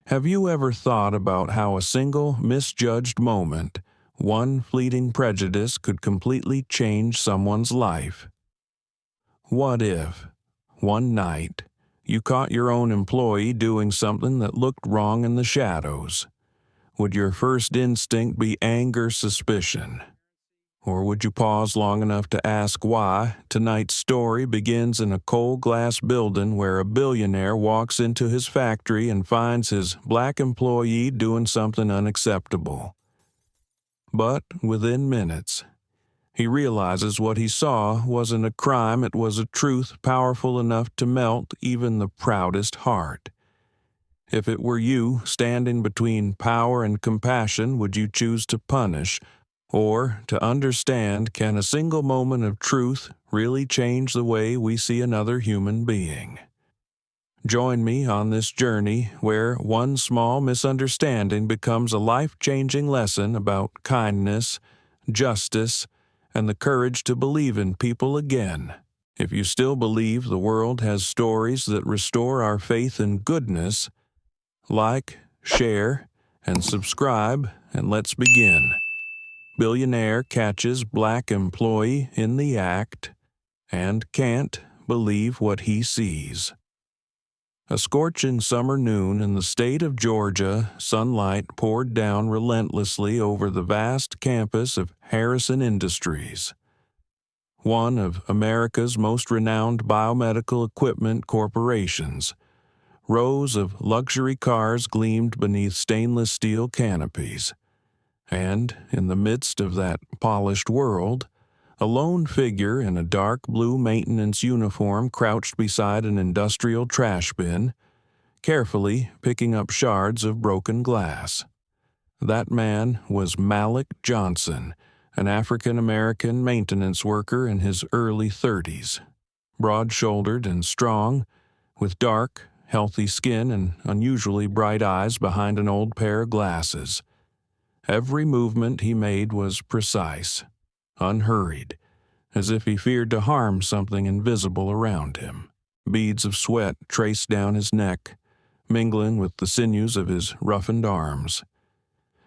Have you ever thought about how a single misjudged moment, one fleeting prejudice, could completely change someone's life? What if, one night, you caught your own employee doing something that looked wrong in the shadows? Would your first instinct be anger, suspicion? Or would you pause long enough to ask why tonight's story begins in a cold glass building where a billionaire walks into his factory and finds his black employee doing something unacceptable? But within minutes, he realizes what he saw wasn't a crime, it was a truth powerful enough to melt even the proudest heart. If it were you standing between power and compassion, would you choose to punish or to understand? Can a single moment of truth really change the way we see another human being? Join me on this journey where one small misunderstanding becomes a life-changing lesson about kindness, justice, and the courage to believe in people again. If you still believe the world has stories that restore our faith in goodness, like, share, and subscribe, and let's begin. Billionaire catches black employee in the act and can't believe what he sees. A scorching summer noon in the state of Georgia, sunlight poured down relentlessly over the vast campus of Harrison Industries, one of America's most renowned biomedical equipment corporations. Rows of luxury cars gleamed beneath stainless steel canopies. And, in the midst of that polished world, a lone figure in a dark blue maintenance uniform crouched beside an industrial trash bin, carefully picking up shards of broken glass. That man was Malik Johnson, an African-American maintenance worker in his early 30s, broad-shouldered and strong, with dark, healthy skin and unusually bright eyes behind an old pair of glasses. Every movement he made was precise, unhurried, as if he feared to harm something invisible around him. Beads of sweat traced down his neck, mingling with the sinews of his roughened arms.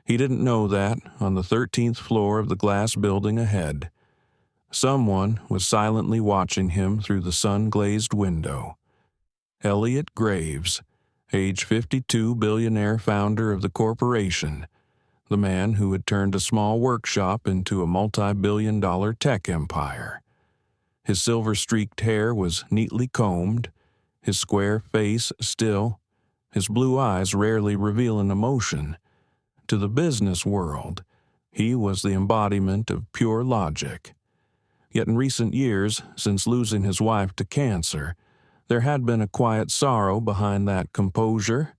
He didn't know that, on the 13th floor of the glass building ahead, someone was silently watching him through the sun-glazed window. Elliot Graves, age 52, billionaire founder of the corporation, the man who had turned a small workshop into a multi-billion-dollar tech empire. His silver-streaked hair was neatly combed, his square face still, his blue eyes rarely revealing emotion. To the business world, he was the embodiment of pure logic. Yet in recent years, since losing his wife to cancer, there had been a quiet sorrow behind that composure.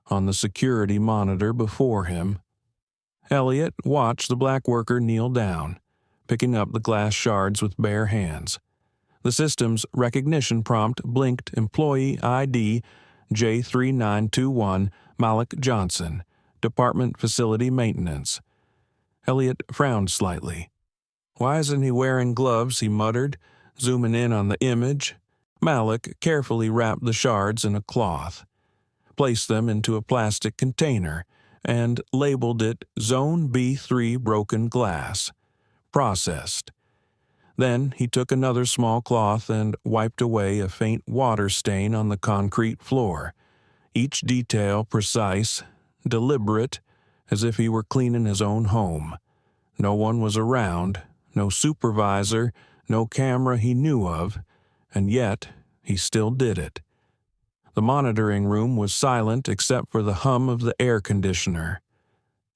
On the security monitor before him, Elliot watched the black worker kneel down, picking up the glass shards with bare hands. The system's recognition prompt blinked employee ID J3921 Malik Johnson, Department Facility Maintenance. Elliot frowned slightly. "Why isn't he wearing gloves?" he muttered, zooming in on the image. Malik carefully wrapped the shards in a cloth, placed them into a plastic container, and labeled it Zone B3 Broken Glass, processed. Then he took another small cloth and wiped away a faint water stain on the concrete floor, each detail precise, deliberate, as if he were cleaning his own home. No one was around, no supervisor, no camera he knew of, and yet he still did it. The monitoring room was silent except for the hum of the air conditioner.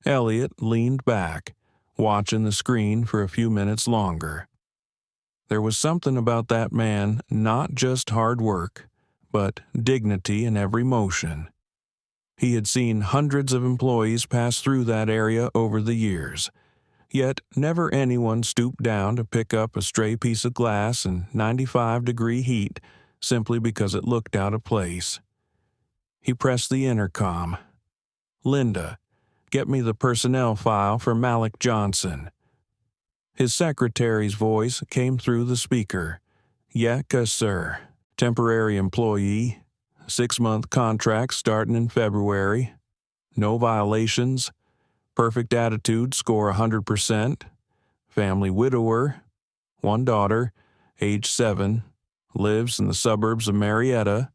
Elliot leaned back, watching the screen for a few minutes longer. There was something about that man, not just hard work, but dignity in every motion. He had seen hundreds of employees pass through that area over the years, yet never anyone stooped down to pick up a stray piece of glass in 95-degree heat simply because it looked out of place. He pressed the intercom. "Linda, get me the personnel file for Malik Johnson." His secretary's voice came through the speaker. "Yes, sir. Temporary employee. 6-month contract starting in February. No violations. Perfect attitude, score 100%. Family widower. 1 daughter, age 7, lives in the suburbs of Marietta.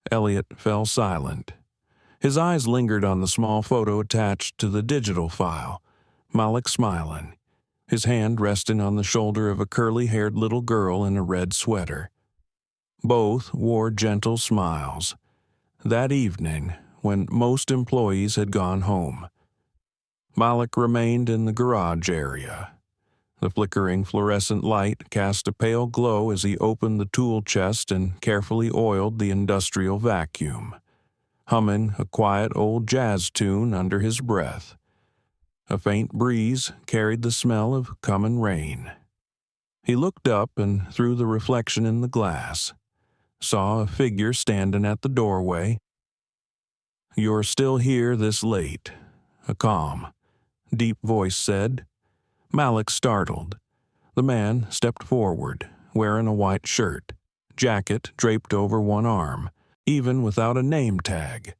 Elliot fell silent. His eyes lingered on the small photo attached to the digital file, Malik smiling, his hand resting on the shoulder of a curly-haired little girl in a red sweater. Both wore gentle smiles. That evening, when most employees had gone home, Malik remained in the garage area. The flickering fluorescent light cast a pale glow as he opened the tool chest and carefully oiled the industrial vacuum, humming a quiet old jazz tune under his breath. A faint breeze carried the smell of coming rain. He looked up and through the reflection in the glass, saw a figure standing at the doorway. "You're still here this late," a calm, deep voice said. Malik startled. The man stepped forward, wearing a white shirt, jacket draped over one arm, even without a name tag.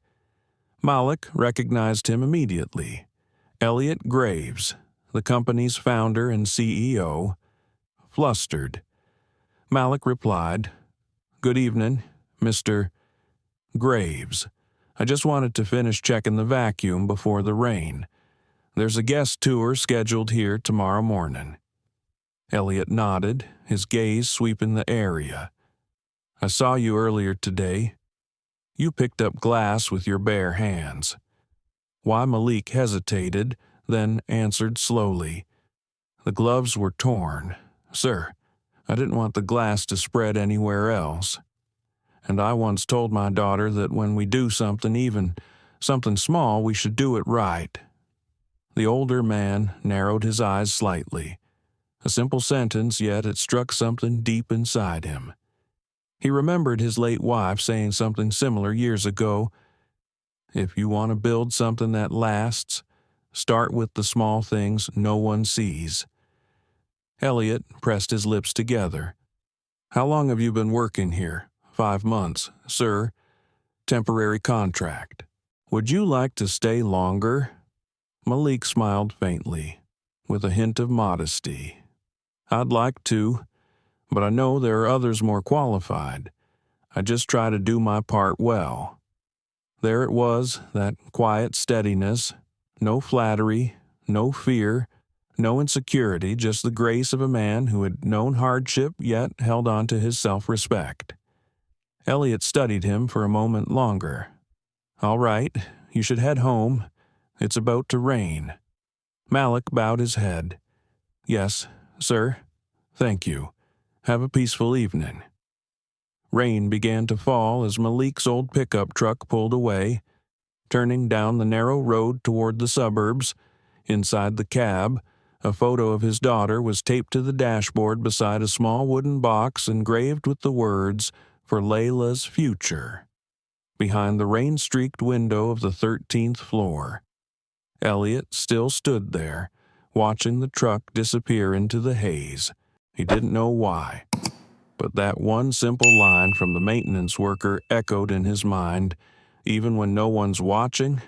Malik recognized him immediately. Elliot Graves, the company's founder and CEO. Flustered, Malik replied, "Good evening, Mr. Graves. I just wanted to finish checking the vacuum before the rain. There's a guest tour scheduled here tomorrow morning." Elliot nodded, his gaze sweeping the area. "I saw you earlier today. You picked up glass with your bare hands." Why Malik hesitated, then answered slowly. "The gloves were torn. Sir, I didn't want the glass to spread anywhere else. And I once told my daughter that when we do something, even something small, we should do it right." The older man narrowed his eyes slightly. A simple sentence, yet it struck something deep inside him. He remembered his late wife saying something similar years ago. If you want to build something that lasts, start with the small things no one sees. Elliot pressed his lips together. "How long have you been working here?" 5 months, sir. Temporary contract. Would you like to stay longer?" Malik smiled faintly, with a hint of modesty. "I'd like to, but I know there are others more qualified. I just try to do my part well." There it was, that quiet steadiness, no flattery, no fear, no insecurity, just the grace of a man who had known hardship yet held on to his self-respect. Elliot studied him for a moment longer. "All right, you should head home. It's about to rain." Malik bowed his head. "Yes, sir. Thank you. Have a peaceful evening." Rain began to fall as Malik's old pickup truck pulled away, turning down the narrow road toward the suburbs. Inside the cab, a photo of his daughter was taped to the dashboard beside a small wooden box engraved with the words, "For Layla's future." Behind the rain-streaked window of the 13th floor, Elliot still stood there, watching the truck disappear into the haze. He didn't know why, but that one simple line from the maintenance worker echoed in his mind, even when no one's watching,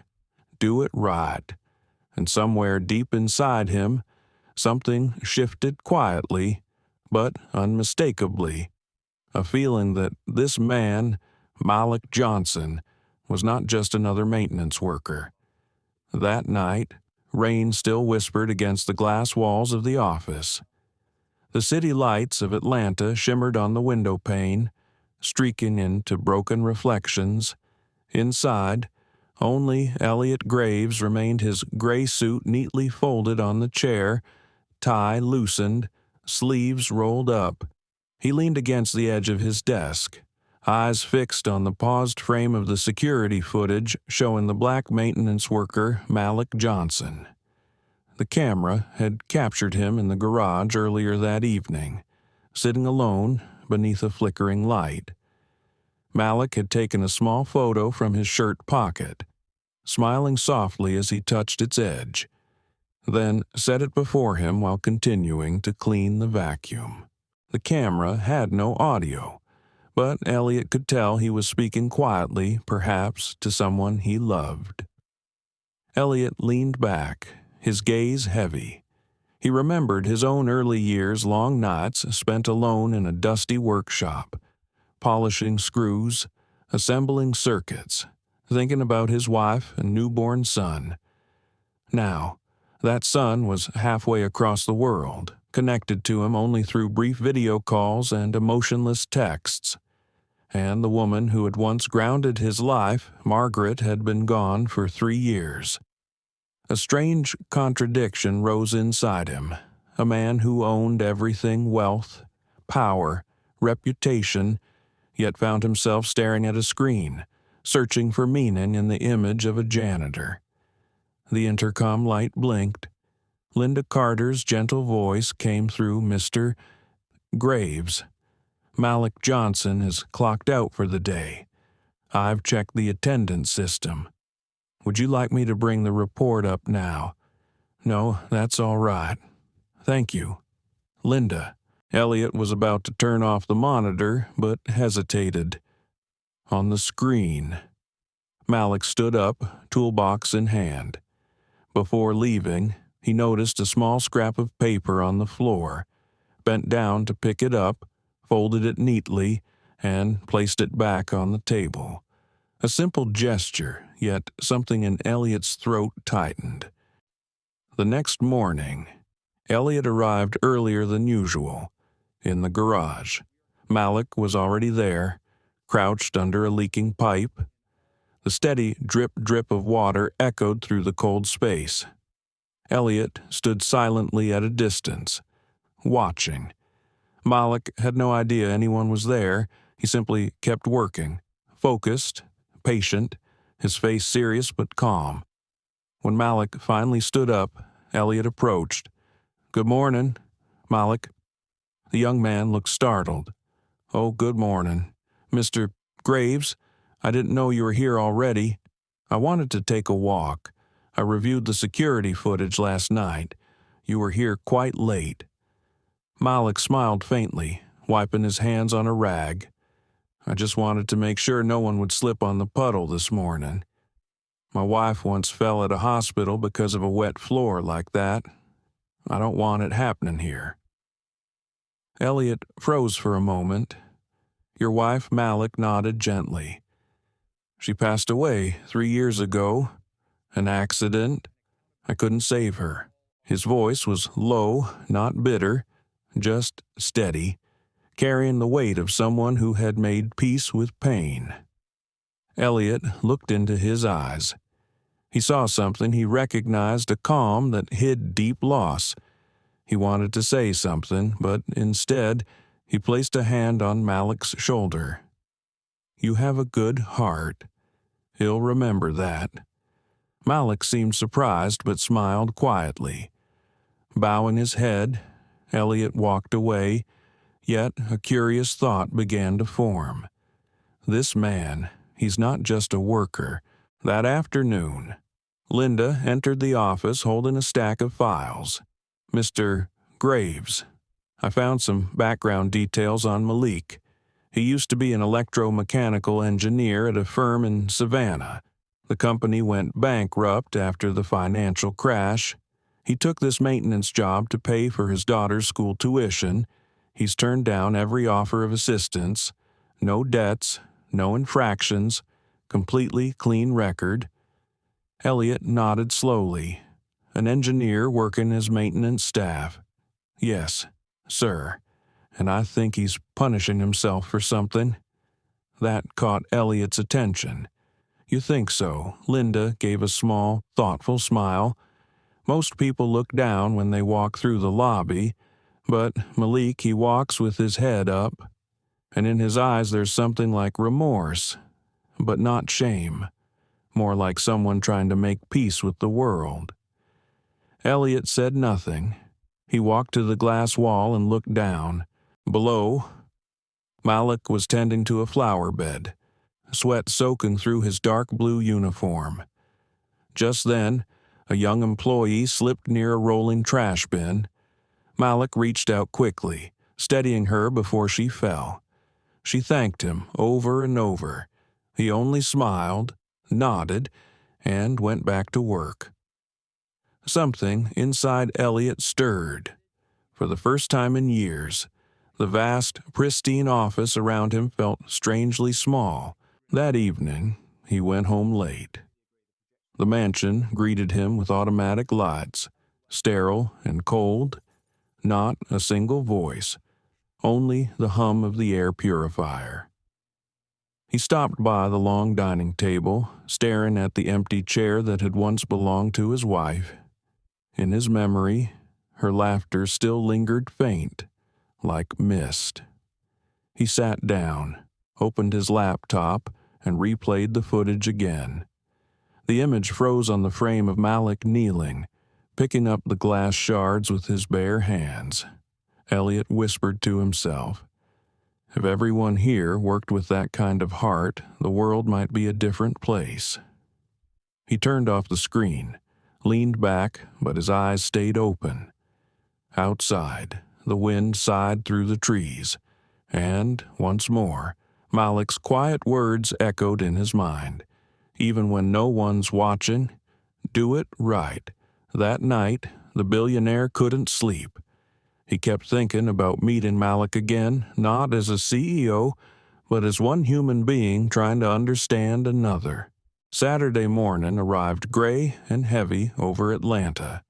"Do it right." And somewhere deep inside him, something shifted quietly, but unmistakably. A feeling that this man, Malik Johnson, was not just another maintenance worker. That night, rain still whispered against the glass walls of the office. The city lights of Atlanta shimmered on the window pane, streaking into broken reflections. Inside, only Elliot Graves remained, his gray suit neatly folded on the chair, tie loosened, sleeves rolled up. He leaned against the edge of his desk, eyes fixed on the paused frame of the security footage showing the black maintenance worker Malik Johnson. The camera had captured him in the garage earlier that evening, sitting alone beneath a flickering light. Malik had taken a small photo from his shirt pocket, smiling softly as he touched its edge, then set it before him while continuing to clean the vacuum. The camera had no audio, but Elliot could tell he was speaking quietly, perhaps to someone he loved. Elliot leaned back, his gaze heavy. He remembered his own early years' long nights spent alone in a dusty workshop, polishing screws, assembling circuits, thinking about his wife and newborn son. Now, that son was halfway across the world, connected to him only through brief video calls and emotionless texts. And the woman who had once grounded his life, Margaret, had been gone for 3 years. A strange contradiction rose inside him. A man who owned everything: wealth, power, reputation, yet found himself staring at a screen, searching for meaning in the image of a janitor. The intercom light blinked. Linda Carter's gentle voice came through. "Mr. Graves, Malik Johnson is clocked out for the day. I've checked the attendance system. Would you like me to bring the report up now?" "No, that's all right. Thank you." "Linda." Elliot was about to turn off the monitor, but hesitated. On the screen. Malik stood up, toolbox in hand. Before leaving, he noticed a small scrap of paper on the floor, bent down to pick it up, folded it neatly, and placed it back on the table. A simple gesture, yet something in Elliot's throat tightened. The next morning, Elliot arrived earlier than usual. In the garage, Malik was already there, crouched under a leaking pipe. The steady drip-drip of water echoed through the cold space. Elliot stood silently at a distance, watching. Malik had no idea anyone was there. He simply kept working, focused, patient, his face serious but calm. When Malik finally stood up, Elliot approached. "Good morning, Malik." The young man looked startled. "Oh, good morning. Mr. Graves, I didn't know you were here already. I wanted to take a walk. I reviewed the security footage last night. You were here quite late." Malik smiled faintly, wiping his hands on a rag. "I just wanted to make sure no one would slip on the puddle this morning. My wife once fell at a hospital because of a wet floor like that. I don't want it happening here." Elliot froze for a moment. "Your wife?" Malik nodded gently. "She passed away 3 years ago. An accident. I couldn't save her." His voice was low, not bitter, just steady, carrying the weight of someone who had made peace with pain. Elliot looked into his eyes. He saw something he recognized, a calm that hid deep loss. He wanted to say something, but instead, he placed a hand on Malik's shoulder. "You have a good heart. He'll remember that." Malik seemed surprised but smiled quietly. Bowing his head, Elliot walked away, yet a curious thought began to form. This man, he's not just a worker. That afternoon, Linda entered the office holding a stack of files. "Mr. Graves, I found some background details on Malik. He used to be an electromechanical engineer at a firm in Savannah. The company went bankrupt after the financial crash. He took this maintenance job to pay for his daughter's school tuition. He's turned down every offer of assistance. No debts, no infractions, completely clean record." Elliot nodded slowly. "An engineer working as maintenance staff." "Yes, sir. And I think he's punishing himself for something." That caught Elliot's attention. "You think so?" Linda gave a small, thoughtful smile. "Most people look down when they walk through the lobby, but Malik, he walks with his head up, and in his eyes there's something like remorse, but not shame, more like someone trying to make peace with the world." Elliot said nothing. He walked to the glass wall and looked down. Below, Malik was tending to a flower bed, sweat soaking through his dark blue uniform. Just then, a young employee slipped near a rolling trash bin. Malik reached out quickly, steadying her before she fell. She thanked him over and over. He only smiled, nodded, and went back to work. Something inside Elliot stirred. For the first time in years, the vast, pristine office around him felt strangely small. That evening, he went home late. The mansion greeted him with automatic lights, sterile and cold, not a single voice, only the hum of the air purifier. He stopped by the long dining table, staring at the empty chair that had once belonged to his wife. In his memory, her laughter still lingered faint, like mist. He sat down, opened his laptop, and replayed the footage again. The image froze on the frame of Malik kneeling, picking up the glass shards with his bare hands. Elliot whispered to himself, "If everyone here worked with that kind of heart, the world might be a different place." He turned off the screen, leaned back, but his eyes stayed open. Outside, the wind sighed through the trees, and, once more, Malik's quiet words echoed in his mind. Even when no one's watching, do it right. That night, the billionaire couldn't sleep. He kept thinking about meeting Malik again, not as a CEO, but as one human being trying to understand another. Saturday morning arrived gray and heavy over Atlanta.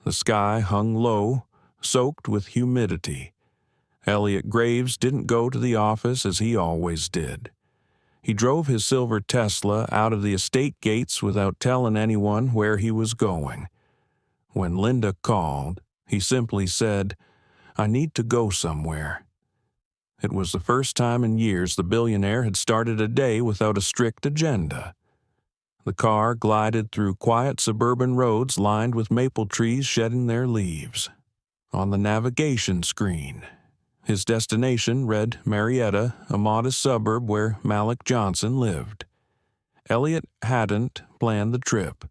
The sky hung low, soaked with humidity. Elliot Graves didn't go to the office as he always did. He drove his silver Tesla out of the estate gates without telling anyone where he was going. When Linda called, he simply said, "I need to go somewhere." It was the first time in years the billionaire had started a day without a strict agenda. The car glided through quiet suburban roads lined with maple trees shedding their leaves. On the navigation screen, his destination read Marietta, a modest suburb where Malik Johnson lived. Elliot hadn't planned the trip,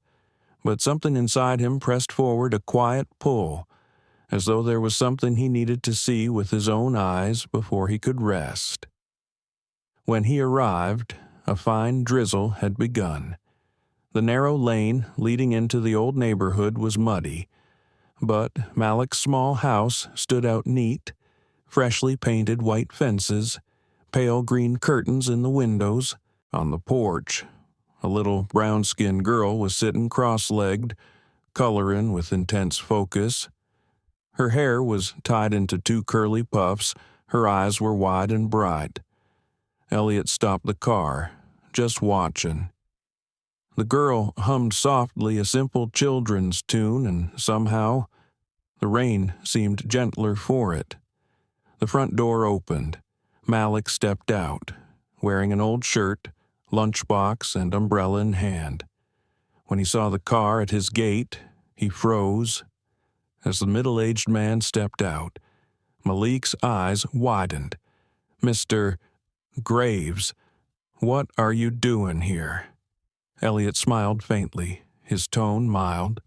but something inside him pressed forward a quiet pull, as though there was something he needed to see with his own eyes before he could rest. When he arrived, a fine drizzle had begun. The narrow lane leading into the old neighborhood was muddy, but Malik's small house stood out neat, freshly painted white fences, pale green curtains in the windows. On the porch, a little brown-skinned girl was sitting cross-legged, coloring with intense focus. Her hair was tied into two curly puffs, her eyes were wide and bright. Elliot stopped the car, just watching. The girl hummed softly a simple children's tune, and somehow the rain seemed gentler for it. The front door opened. Malik stepped out, wearing an old shirt, lunchbox, and umbrella in hand. When he saw the car at his gate, he froze. As the middle-aged man stepped out, Malik's eyes widened. "Mr. Graves, what are you doing here?" Elliot smiled faintly, his tone mild.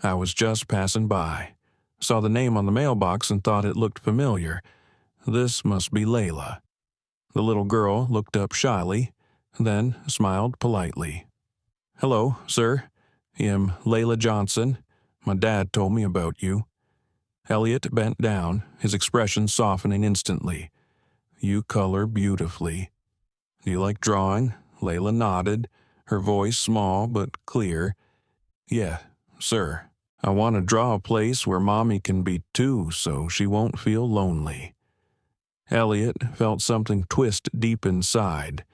"I was just passing by. Saw the name on the mailbox and thought it looked familiar. This must be Layla." The little girl looked up shyly, then smiled politely. "Hello, sir. I'm Layla Johnson. My dad told me about you." Elliot bent down, his expression softening instantly. "You color beautifully. Do you like drawing?" Layla nodded, her voice small but clear. "Yeah, sir. I want to draw a place where Mommy can be too, so she won't feel lonely." Elliot felt something twist deep inside.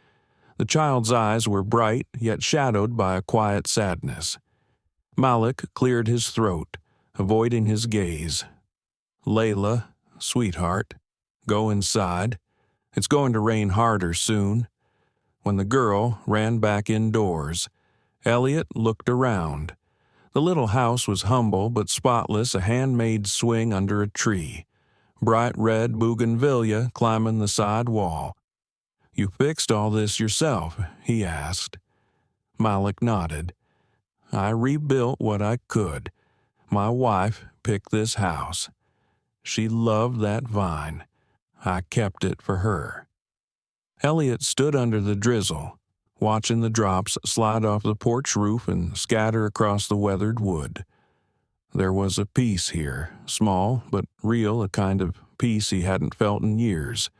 The child's eyes were bright, yet shadowed by a quiet sadness. Malik cleared his throat, avoiding his gaze. "Layla, sweetheart, go inside. It's going to rain harder soon." When the girl ran back indoors, Elliot looked around. The little house was humble but spotless, a handmade swing under a tree. Bright red bougainvillea climbing the side wall. "You fixed all this yourself?" he asked. Malik nodded. "I rebuilt what I could. My wife picked this house. She loved that vine. I kept it for her." Elliot stood under the drizzle, watching the drops slide off the porch roof and scatter across the weathered wood. There was a peace here, small but real, a kind of peace he hadn't felt in years,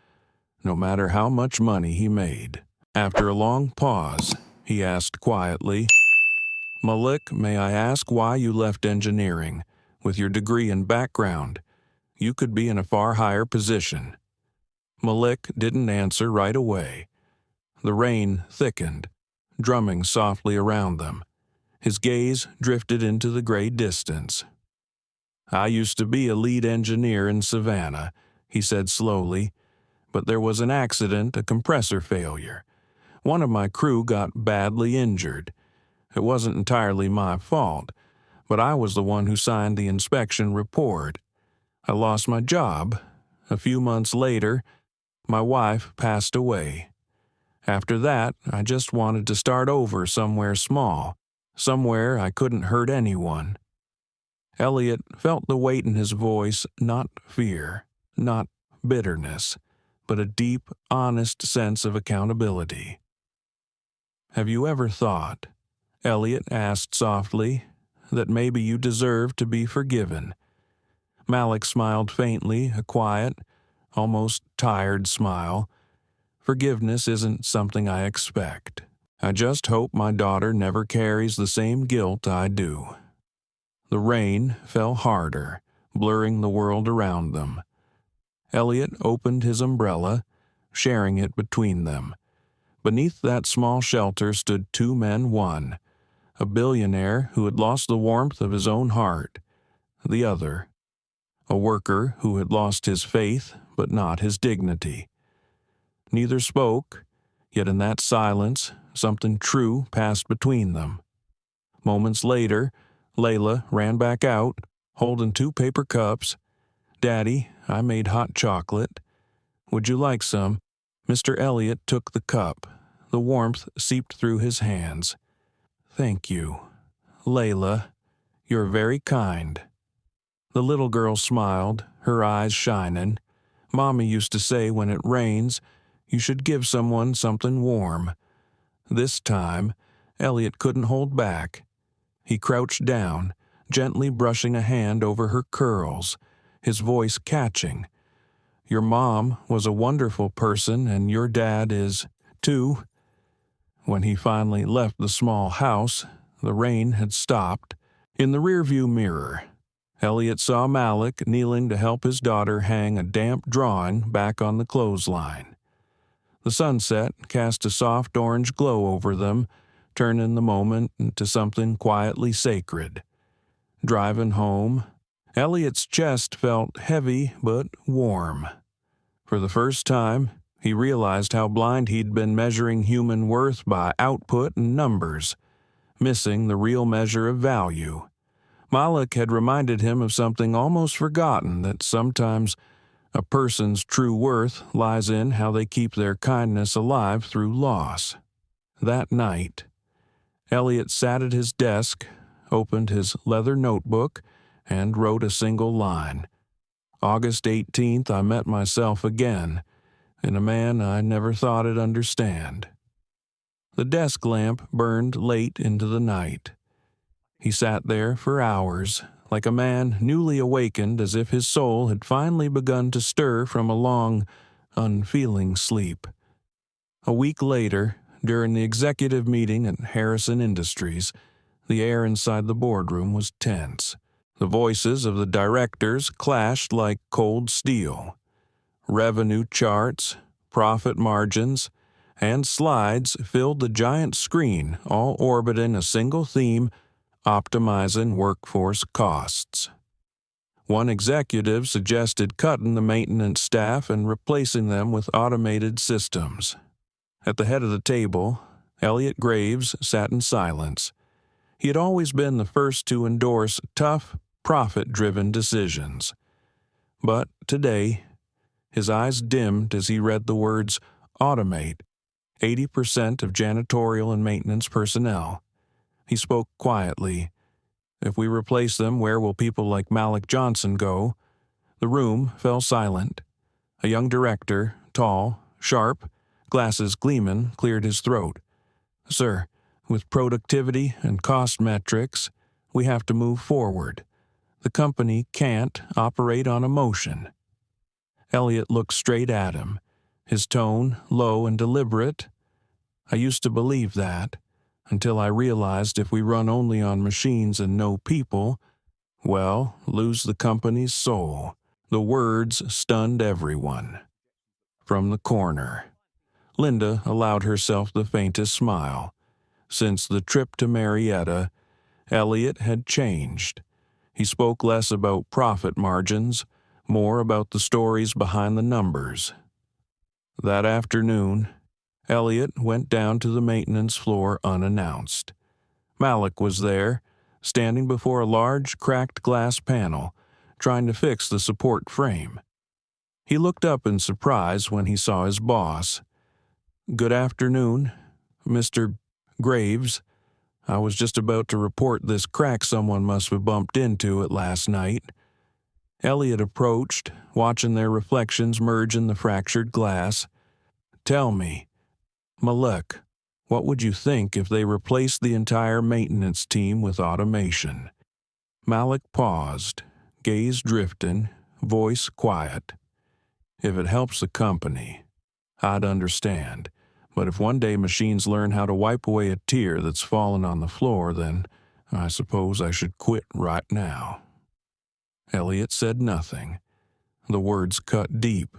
no matter how much money he made. After a long pause, he asked quietly, "Malik, may I ask why you left engineering? With your degree and background, you could be in a far higher position." Malik didn't answer right away. The rain thickened, drumming softly around them. His gaze drifted into the gray distance. "I used to be a lead engineer in Savannah," he said slowly, "but there was an accident, a compressor failure. One of my crew got badly injured. It wasn't entirely my fault, but I was the one who signed the inspection report. I lost my job. A few months later, my wife passed away. After that, I just wanted to start over somewhere small, somewhere I couldn't hurt anyone." Elliot felt the weight in his voice, not fear, not bitterness, but a deep, honest sense of accountability. "Have you ever thought," Elliot asked softly, "that maybe you deserve to be forgiven?" Malik smiled faintly, a quiet, almost tired smile. "Forgiveness isn't something I expect. I just hope my daughter never carries the same guilt I do." The rain fell harder, blurring the world around them. Elliot opened his umbrella, sharing it between them. Beneath that small shelter stood two men, one, a billionaire who had lost the warmth of his own heart, the other, a worker who had lost his faith but not his dignity. Neither spoke, yet in that silence something true passed between them. Moments later, Layla ran back out, holding 2 paper cups. "Daddy, I made hot chocolate. Would you like some?" Mr. Elliot took the cup. The warmth seeped through his hands. "Thank you. Layla, you're very kind." The little girl smiled, her eyes shining. "Mommy used to say when it rains, you should give someone something warm." This time, Elliot couldn't hold back. He crouched down, gently brushing a hand over her curls, his voice catching. "Your mom was a wonderful person, and your dad is, too." When he finally left the small house, the rain had stopped. In the rearview mirror, Elliot saw Malik kneeling to help his daughter hang a damp drawing back on the clothesline. The sunset cast a soft orange glow over them, turning the moment into something quietly sacred. Driving home, Elliot's chest felt heavy but warm. For the first time, he realized how blind he'd been measuring human worth by output and numbers, missing the real measure of value. Malik had reminded him of something almost forgotten, that sometimes a person's true worth lies in how they keep their kindness alive through loss. That night, Elliot sat at his desk, opened his leather notebook, and wrote a single line. "August 18th, I met myself again, in a man I never thought I'd understand." The desk lamp burned late into the night. He sat there for hours, like a man newly awakened, as if his soul had finally begun to stir from a long, unfeeling sleep. A week later, during the executive meeting at Harrison Industries, the air inside the boardroom was tense. The voices of the directors clashed like cold steel. Revenue charts, profit margins, and slides filled the giant screen, all orbiting a single theme: optimizing workforce costs. One executive suggested cutting the maintenance staff and replacing them with automated systems. At the head of the table, Elliot Graves sat in silence. He had always been the first to endorse tough, profit-driven decisions. But today, his eyes dimmed as he read the words "automate," 80% of janitorial and maintenance personnel. He spoke quietly. "If we replace them, where will people like Malik Johnson go?" The room fell silent. A young director, tall, sharp, glasses gleaming, cleared his throat. "Sir, with productivity and cost metrics, we have to move forward. The company can't operate on emotion." Elliot looked straight at him, his tone low and deliberate. "I used to believe that, until I realized if we run only on machines and no people, well, lose the company's soul." The words stunned everyone. From the corner, Linda allowed herself the faintest smile. Since the trip to Marietta, Elliot had changed. He spoke less about profit margins, more about the stories behind the numbers. That afternoon, Elliot went down to the maintenance floor unannounced. Malik was there, standing before a large, cracked glass panel, trying to fix the support frame. He looked up in surprise when he saw his boss. "Good afternoon, Mr. Graves. I was just about to report this crack someone must have bumped into it last night." Elliot approached, watching their reflections merge in the fractured glass. "Tell me, Malik, what would you think if they replaced the entire maintenance team with automation?" Malik paused, gaze drifting, voice quiet. "If it helps the company, I'd understand. But if one day machines learn how to wipe away a tear that's fallen on the floor, then I suppose I should quit right now." Elliot said nothing. The words cut deep,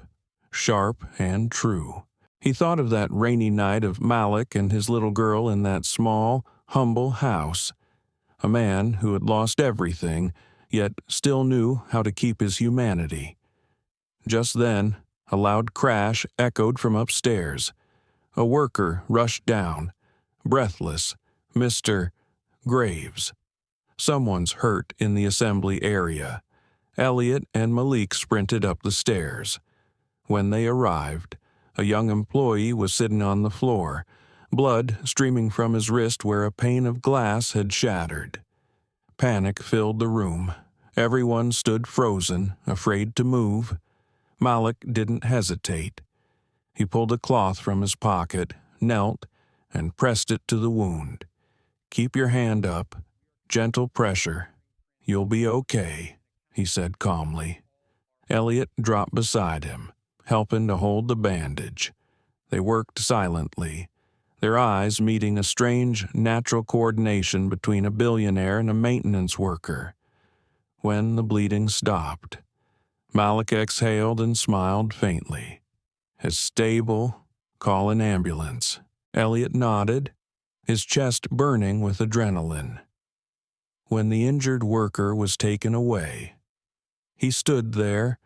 sharp and true. He thought of that rainy night of Malik and his little girl in that small, humble house. A man who had lost everything, yet still knew how to keep his humanity. Just then, a loud crash echoed from upstairs. A worker rushed down, breathless. "Mr. Graves. Someone's hurt in the assembly area." Elliot and Malik sprinted up the stairs. When they arrived, a young employee was sitting on the floor, blood streaming from his wrist where a pane of glass had shattered. Panic filled the room. Everyone stood frozen, afraid to move. Malik didn't hesitate. He pulled a cloth from his pocket, knelt, and pressed it to the wound. "Keep your hand up. Gentle pressure. You'll be okay," he said calmly. Elliot dropped beside him, helping to hold the bandage. They worked silently, their eyes meeting a strange, natural coordination between a billionaire and a maintenance worker. When the bleeding stopped, Malik exhaled and smiled faintly. "It's stable. Call an ambulance." Elliot nodded, his chest burning with adrenaline. When the injured worker was taken away, he stood there,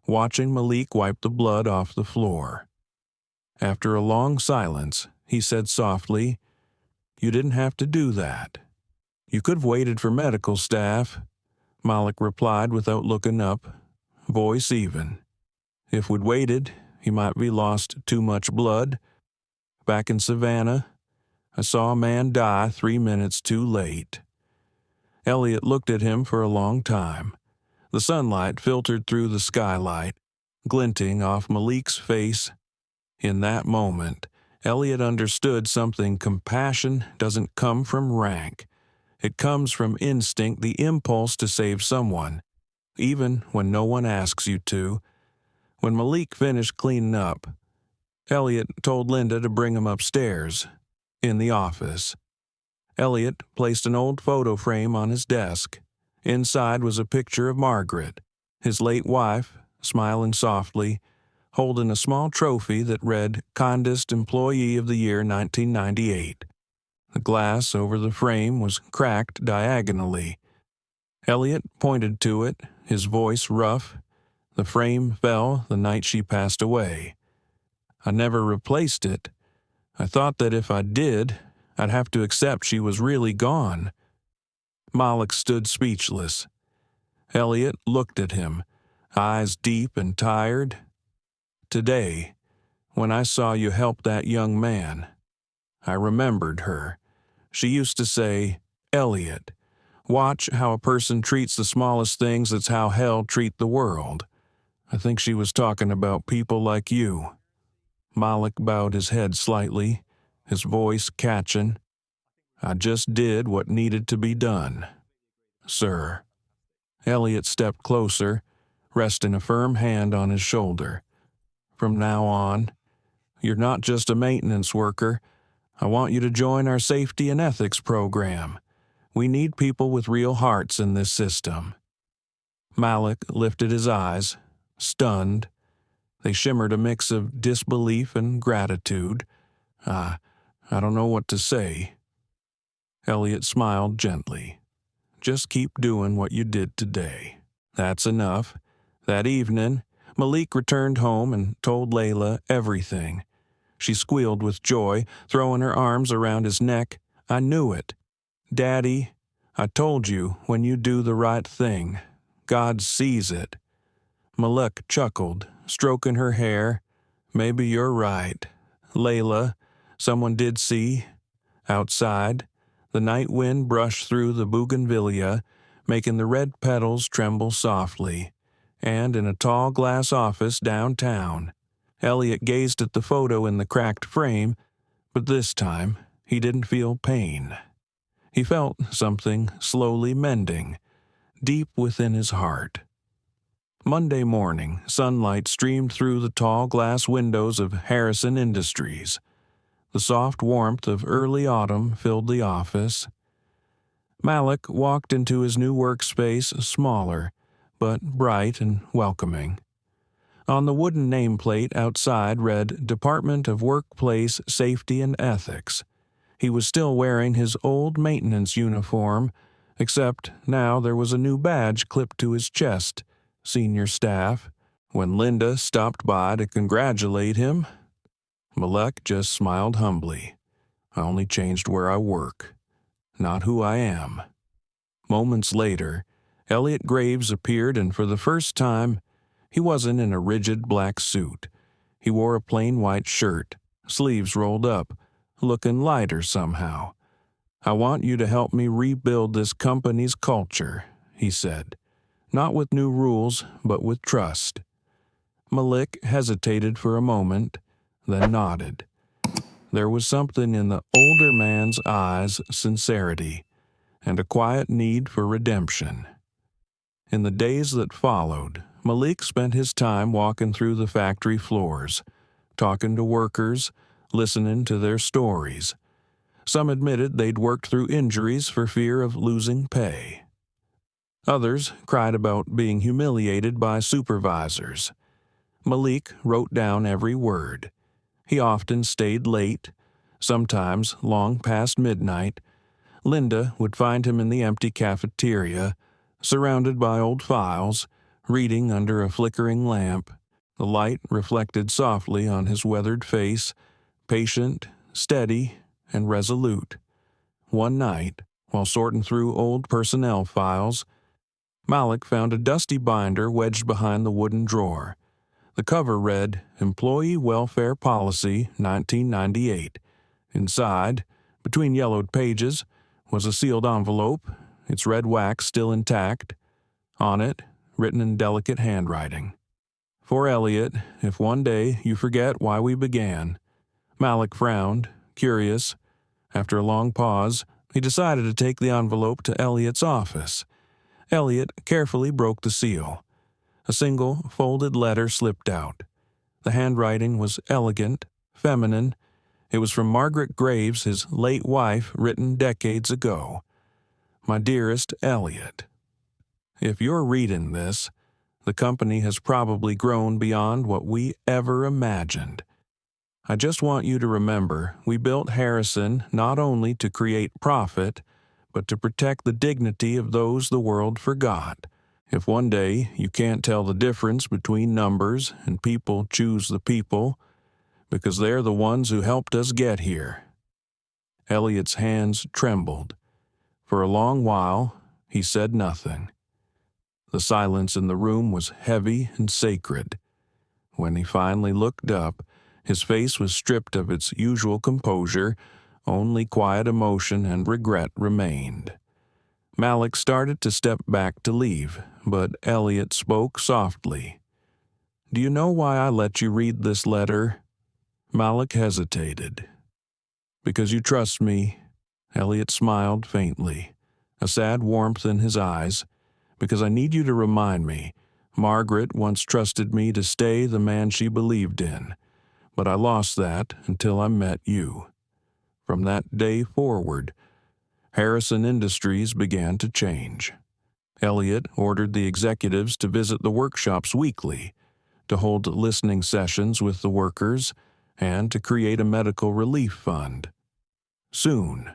watching Malik wipe the blood off the floor. After a long silence, he said softly, "You didn't have to do that. You could have waited for medical staff." Malik replied without looking up, voice even. "If we'd waited, he might be lost too much blood. Back in Savannah, I saw a man die 3 minutes too late." Elliot looked at him for a long time. The sunlight filtered through the skylight, glinting off Malik's face. In that moment, Elliot understood something. Compassion doesn't come from rank. It comes from instinct, the impulse to save someone, even when no one asks you to. When Malik finished cleaning up, Elliot told Linda to bring him upstairs, in the office. Elliot placed an old photo frame on his desk. Inside was a picture of Margaret, his late wife, smiling softly, holding a small trophy that read Kindest Employee of the Year 1998. The glass over the frame was cracked diagonally. Elliot pointed to it, his voice rough. The frame fell the night she passed away. "I never replaced it. I thought that if I did, I'd have to accept she was really gone." Malik stood speechless. Elliot looked at him, eyes deep and tired. "Today, when I saw you help that young man, I remembered her. She used to say, 'Elliot, watch how a person treats the smallest things, that's how hell treat the world.' I think she was talking about people like you." Malik bowed his head slightly, his voice catching. "I just did what needed to be done, sir." Elliot stepped closer, resting a firm hand on his shoulder. "From now on, you're not just a maintenance worker. I want you to join our safety and ethics program. We need people with real hearts in this system." Malik lifted his eyes, stunned. They shimmered a mix of disbelief and gratitude. I don't know what to say." Elliot smiled gently. "Just keep doing what you did today. That's enough." That evening, Malik returned home and told Layla everything. She squealed with joy, throwing her arms around his neck. "I knew it. Daddy, I told you, when you do the right thing, God sees it." Malik chuckled, stroking her hair. "Maybe you're right, Layla. Someone did see." Outside, the night wind brushed through the bougainvillea, making the red petals tremble softly. And in a tall glass office downtown, Elliot gazed at the photo in the cracked frame, but this time he didn't feel pain. He felt something slowly mending, deep within his heart. Monday morning, sunlight streamed through the tall glass windows of Harrison Industries. The soft warmth of early autumn filled the office. Malik walked into his new workspace, smaller, but bright and welcoming. On the wooden nameplate outside read Department of Workplace Safety and Ethics. He was still wearing his old maintenance uniform, except now there was a new badge clipped to his chest, Senior Staff. When Linda stopped by to congratulate him, Malik just smiled humbly. "I only changed where I work, not who I am." Moments later, Elliot Graves appeared, and for the first time, he wasn't in a rigid black suit. He wore a plain white shirt, sleeves rolled up, looking lighter somehow. "I want you to help me rebuild this company's culture," he said. "Not with new rules, but with trust." Malik hesitated for a moment, then nodded. There was something in the older man's eyes, sincerity, and a quiet need for redemption. In the days that followed, Malik spent his time walking through the factory floors, talking to workers, listening to their stories. Some admitted they'd worked through injuries for fear of losing pay. Others cried about being humiliated by supervisors. Malik wrote down every word. He often stayed late, sometimes long past midnight. Linda would find him in the empty cafeteria, surrounded by old files, reading under a flickering lamp. The light reflected softly on his weathered face, patient, steady, and resolute. One night, while sorting through old personnel files, Malik found a dusty binder wedged behind the wooden drawer. The cover read, Employee Welfare Policy, 1998. Inside, between yellowed pages, was a sealed envelope, its red wax still intact. On it, written in delicate handwriting. "For Elliot, if one day you forget why we began." Malik frowned, curious. After a long pause, he decided to take the envelope to Elliot's office. Elliot carefully broke the seal. A single, folded letter slipped out. The handwriting was elegant, feminine. It was from Margaret Graves, his late wife, written decades ago. "My dearest Elliot, if you're reading this, the company has probably grown beyond what we ever imagined. I just want you to remember we built Harrison not only to create profit, but to protect the dignity of those the world forgot. If one day you can't tell the difference between numbers and people, choose the people, because they're the ones who helped us get here." Elliot's hands trembled. For a long while, he said nothing. The silence in the room was heavy and sacred. When he finally looked up, his face was stripped of its usual composure. Only quiet emotion and regret remained. Malik started to step back to leave, but Elliot spoke softly. "Do you know why I let you read this letter?" Malik hesitated. "Because you trust me." Elliot smiled faintly, a sad warmth in his eyes. "Because I need you to remind me. Margaret once trusted me to stay the man she believed in, but I lost that until I met you." From that day forward, Harrison Industries began to change. Elliot ordered the executives to visit the workshops weekly, to hold listening sessions with the workers, and to create a medical relief fund. Soon,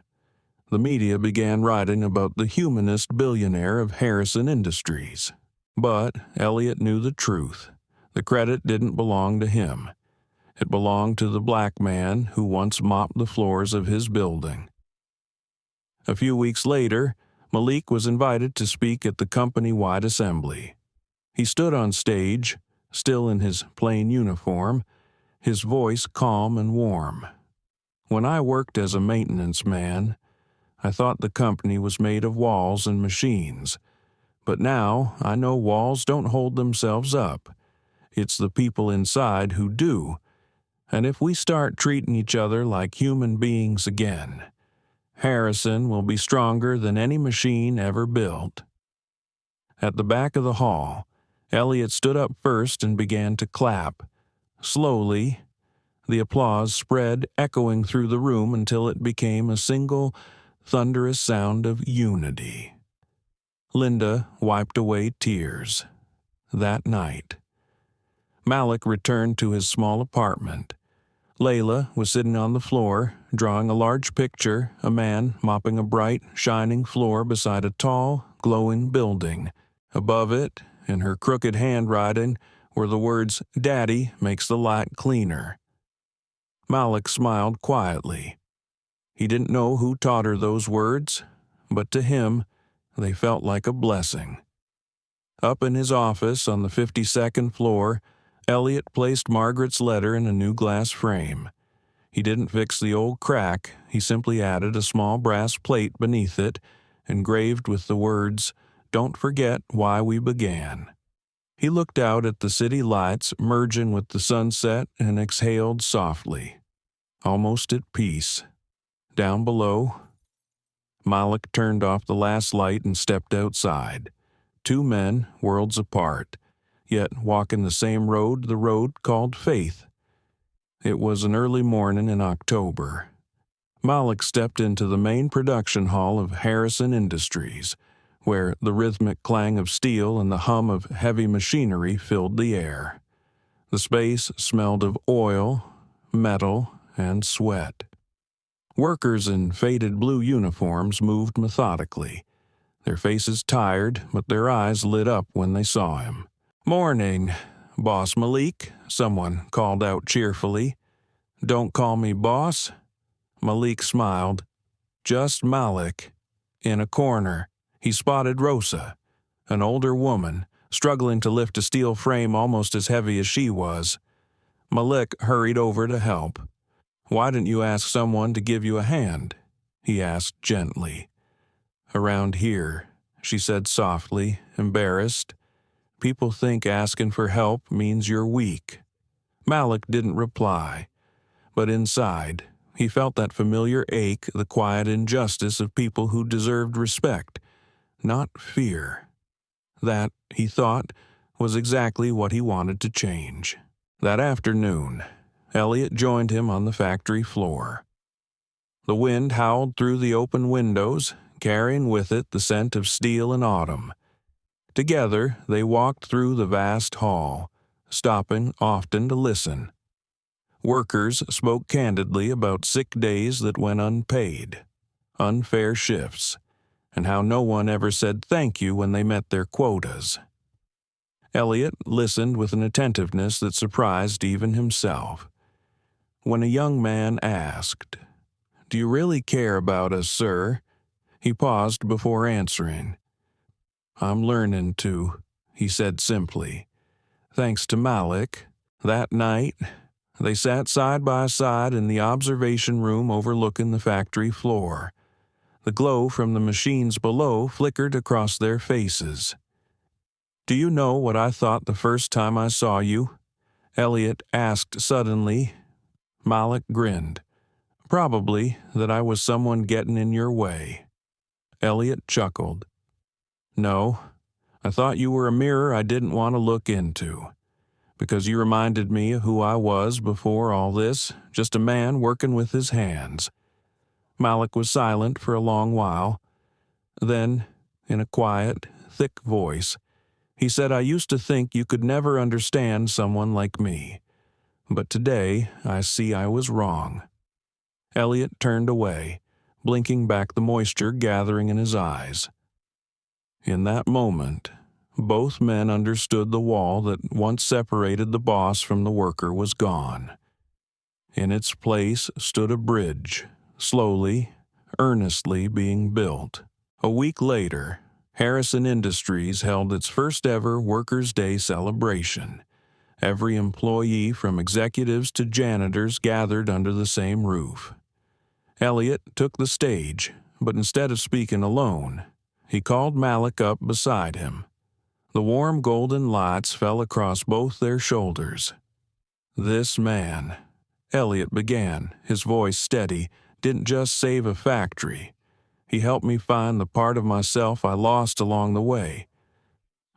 the media began writing about the humanist billionaire of Harrison Industries. But Elliot knew the truth. The credit didn't belong to him. It belonged to the black man who once mopped the floors of his building. A few weeks later, Malik was invited to speak at the company-wide assembly. He stood on stage, still in his plain uniform, his voice calm and warm. "When I worked as a maintenance man, I thought the company was made of walls and machines. But now I know walls don't hold themselves up. It's the people inside who do. And if we start treating each other like human beings again, Harrison will be stronger than any machine ever built." At the back of the hall, Elliot stood up first and began to clap. Slowly, the applause spread, echoing through the room until it became a single, thunderous sound of unity. Linda wiped away tears. That night, Malik returned to his small apartment. Layla was sitting on the floor, drawing a large picture, a man mopping a bright, shining floor beside a tall, glowing building. Above it, in her crooked handwriting, were the words, "Daddy makes the light cleaner." Malik smiled quietly. He didn't know who taught her those words, but to him, they felt like a blessing. Up in his office on the 52nd floor, Elliot placed Margaret's letter in a new glass frame. He didn't fix the old crack, he simply added a small brass plate beneath it, engraved with the words, "Don't forget why we began." He looked out at the city lights merging with the sunset and exhaled softly, almost at peace. Down below, Malik turned off the last light and stepped outside. Two men, worlds apart, yet walking the same road, the road called faith. It was an early morning in October. Malik stepped into the main production hall of Harrison Industries, where the rhythmic clang of steel and the hum of heavy machinery filled the air. The space smelled of oil, metal, and sweat. Workers in faded blue uniforms moved methodically, their faces tired, but their eyes lit up when they saw him. "Morning, Boss Malik," someone called out cheerfully. "Don't call me boss." Malik smiled. "Just Malik." In a corner, he spotted Rosa, an older woman, struggling to lift a steel frame almost as heavy as she was. Malik hurried over to help. "Why didn't you ask someone to give you a hand?" he asked gently. "Around here," she said softly, embarrassed. "People think asking for help means you're weak." Malik didn't reply, but inside, he felt that familiar ache, the quiet injustice of people who deserved respect, not fear. That, he thought, was exactly what he wanted to change. That afternoon, Elliot joined him on the factory floor. The wind howled through the open windows, carrying with it the scent of steel and autumn. Together, they walked through the vast hall, stopping often to listen. Workers spoke candidly about sick days that went unpaid, unfair shifts, and how no one ever said thank you when they met their quotas. Elliot listened with an attentiveness that surprised even himself. When a young man asked, "Do you really care about us, sir?" he paused before answering. "I'm learning to," he said simply. Thanks to Malik, that night, they sat side by side in the observation room overlooking the factory floor. The glow from the machines below flickered across their faces. "Do you know what I thought the first time I saw you?" Elliot asked suddenly, Malik grinned. Probably that I was someone getting in your way. Elliot chuckled. No, I thought you were a mirror I didn't want to look into. Because you reminded me of who I was before all this, just a man working with his hands. Malik was silent for a long while. Then, in a quiet, thick voice, he said, I used to think you could never understand someone like me. But today, I see I was wrong. Elliot turned away, blinking back the moisture gathering in his eyes. In that moment, both men understood the wall that once separated the boss from the worker was gone. In its place stood a bridge, slowly, earnestly being built. A week later, Harrison Industries held its first ever Workers' Day celebration. Every employee from executives to janitors gathered under the same roof. Elliot took the stage, but instead of speaking alone, he called Malik up beside him. The warm golden lights fell across both their shoulders. This man, Elliot began, his voice steady, didn't just save a factory. He helped me find the part of myself I lost along the way.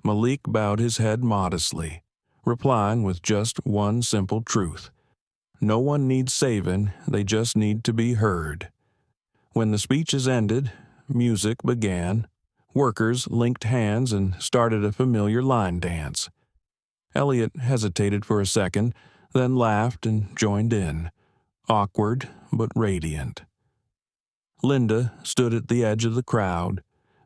Malik bowed his head modestly, replying with just one simple truth. No one needs saving, they just need to be heard. When the speeches ended, music began. Workers linked hands and started a familiar line dance. Elliot hesitated for a second, then laughed and joined in, awkward but radiant. Linda stood at the edge of the crowd,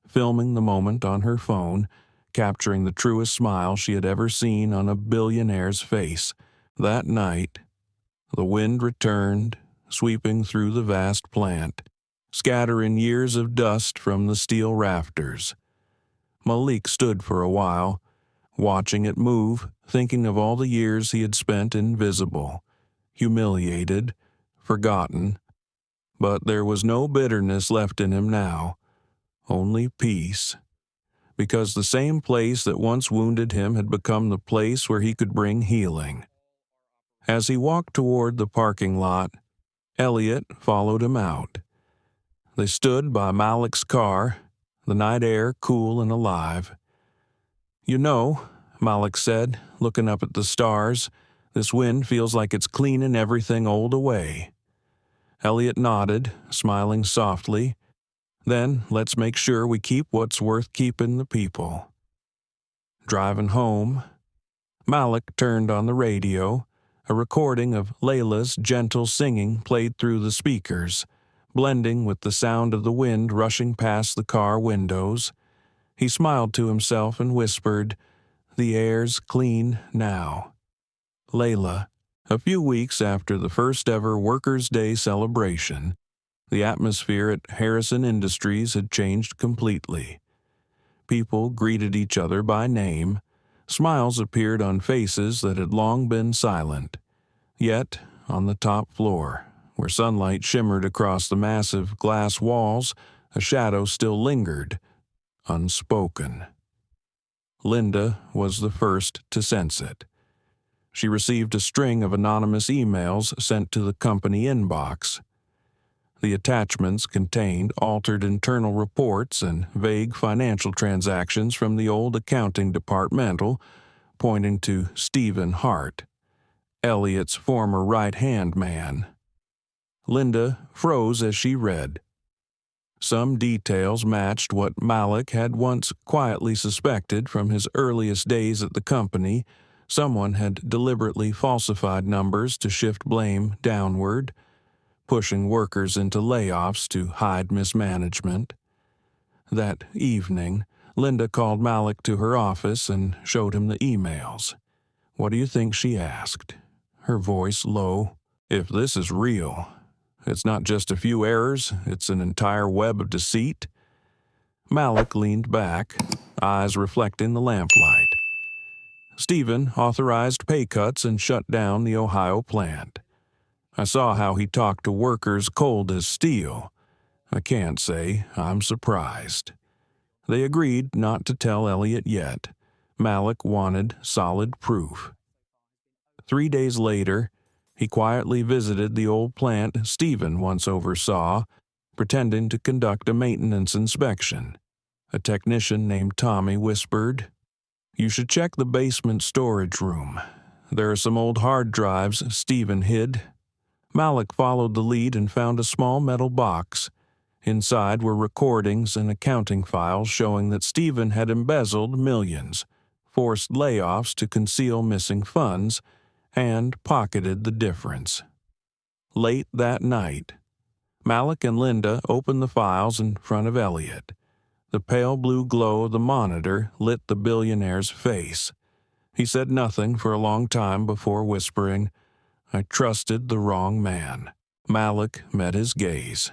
filming the moment on her phone, capturing the truest smile she had ever seen on a billionaire's face. That night, the wind returned, sweeping through the vast plant, scattering years of dust from the steel rafters. Malik stood for a while, watching it move, thinking of all the years he had spent invisible, humiliated, forgotten. But there was no bitterness left in him now, only peace. Because the same place that once wounded him had become the place where he could bring healing. As he walked toward the parking lot, Elliot followed him out. They stood by Malik's car, the night air cool and alive. You know, Malik said, looking up at the stars, this wind feels like it's cleaning everything old away. Elliot nodded, smiling softly. Then let's make sure we keep what's worth keeping the people. Driving home, Malik turned on the radio. A recording of Layla's gentle singing played through the speakers, blending with the sound of the wind rushing past the car windows. He smiled to himself and whispered, "The air's clean now." Layla. A few weeks after the first ever Workers' Day celebration, the atmosphere at Harrison Industries had changed completely. People greeted each other by name. Smiles appeared on faces that had long been silent. Yet, on the top floor, where sunlight shimmered across the massive glass walls, a shadow still lingered, unspoken. Linda was the first to sense it. She received a string of anonymous emails sent to the company inbox. The attachments contained altered internal reports and vague financial transactions from the old accounting departmental, pointing to Stephen Hart, Elliot's former right-hand man. Linda froze as she read. Some details matched what Malik had once quietly suspected from his earliest days at the company. Someone had deliberately falsified numbers to shift blame downward, pushing workers into layoffs to hide mismanagement. That evening, Linda called Malik to her office and showed him the emails. "What do you think?" she asked, her voice low. "If this is real, it's not just a few errors, it's an entire web of deceit." Malik leaned back, eyes reflecting the lamplight. Stephen authorized pay cuts and shut down the Ohio plant. I saw how he talked to workers cold as steel. I can't say I'm surprised. They agreed not to tell Elliot yet. Malik wanted solid proof. 3 days later, He quietly visited the old plant Stephen once oversaw, pretending to conduct a maintenance inspection. A technician named Tommy whispered, "You should check the basement storage room. There are some old hard drives Stephen hid." Malik followed the lead and found a small metal box. Inside were recordings and accounting files showing that Stephen had embezzled millions, forced layoffs to conceal missing funds, and pocketed the difference. Late that night, Malik and Linda opened the files in front of Elliot. The pale blue glow of the monitor lit the billionaire's face. He said nothing for a long time before whispering, "I trusted the wrong man." Malik met his gaze.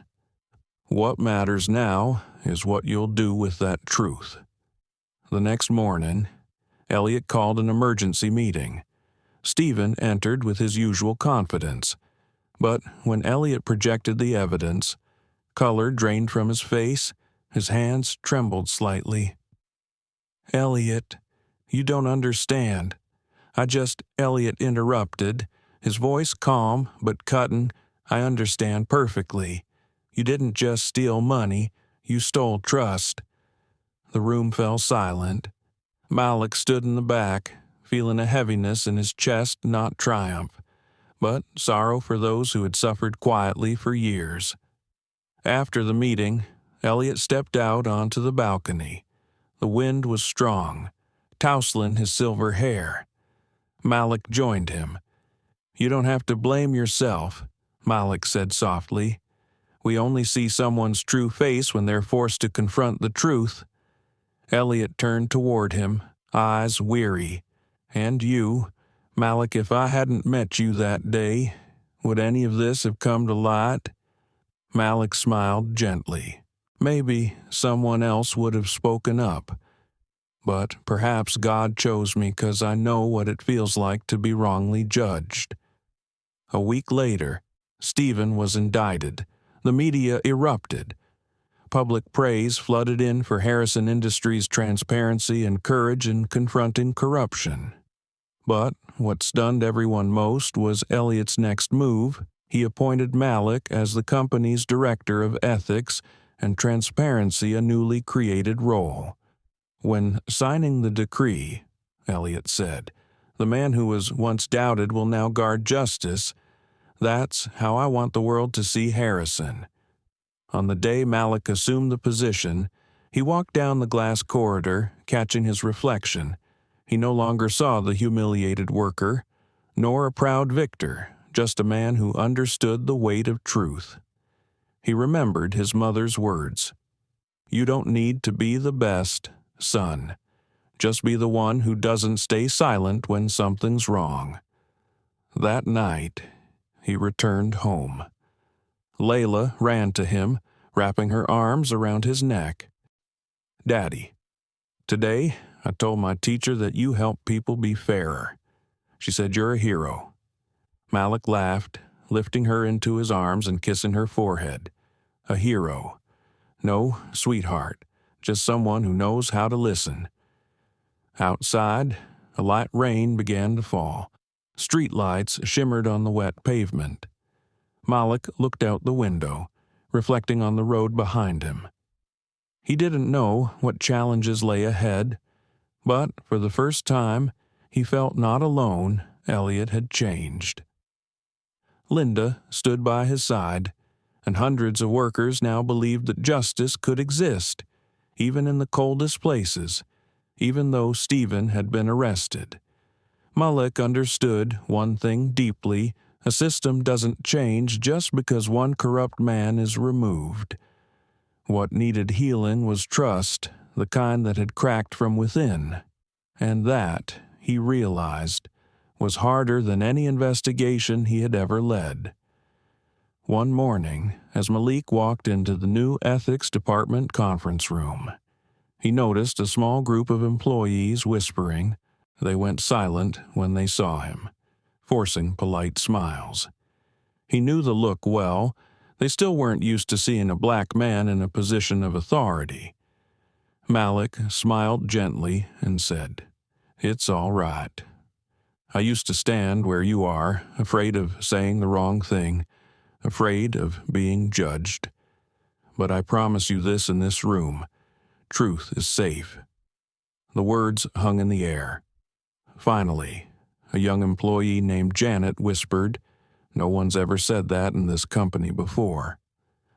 "What matters now is what you'll do with that truth." The next morning, Elliot called an emergency meeting. Stephen entered with his usual confidence, but when Elliot projected the evidence, color drained from his face, his hands trembled slightly. "Elliot, you don't understand. Elliot interrupted, his voice calm but cutting. "I understand perfectly. You didn't just steal money, you stole trust." The room fell silent. Malik stood in the back, feeling a heaviness in his chest, not triumph, but sorrow for those who had suffered quietly for years. After the meeting, Elliot stepped out onto the balcony. The wind was strong, tousling his silver hair. Malik joined him. "You don't have to blame yourself," Malik said softly. "We only see someone's true face when they're forced to confront the truth." Elliot turned toward him, eyes weary. "And you, Malik, if I hadn't met you that day, would any of this have come to light?" Malik smiled gently. "Maybe someone else would have spoken up. But perhaps God chose me because I know what it feels like to be wrongly judged." A week later, Stephen was indicted. The media erupted. Public praise flooded in for Harrison Industries' transparency and courage in confronting corruption. But what stunned everyone most was Elliot's next move. He appointed Malik as the company's director of ethics and transparency, a newly created role. "When signing the decree," Elliot said, "the man who was once doubted will now guard justice. That's how I want the world to see Harrison." On the day Malik assumed the position, he walked down the glass corridor, catching his reflection. He no longer saw the humiliated worker, nor a proud victor, just a man who understood the weight of truth. He remembered his mother's words, "You don't need to be the best, son. Just be the one who doesn't stay silent when something's wrong." That night, he returned home. Layla ran to him, wrapping her arms around his neck. "Daddy, today I told my teacher that you help people be fairer. She said you're a hero." Malik laughed, lifting her into his arms and kissing her forehead. "A hero. No, sweetheart, just someone who knows how to listen." Outside, a light rain began to fall. Street lights shimmered on the wet pavement. Malik looked out the window, reflecting on the road behind him. He didn't know what challenges lay ahead, but for the first time, he felt not alone. Elliot had changed. Linda stood by his side, and hundreds of workers now believed that justice could exist, even in the coldest places, even though Stephen had been arrested. Malik understood one thing deeply: a system doesn't change just because one corrupt man is removed. What needed healing was trust, the kind that had cracked from within. And that, he realized, was harder than any investigation he had ever led. One morning, as Malik walked into the new ethics department conference room, he noticed a small group of employees whispering. They went silent when they saw him, forcing polite smiles. He knew the look well. They still weren't used to seeing a black man in a position of authority. Malik smiled gently and said, "It's all right. I used to stand where you are, afraid of saying the wrong thing, afraid of being judged. But I promise you this in this room, truth is safe." The words hung in the air. Finally, a young employee named Janet whispered, "No one's ever said that in this company before."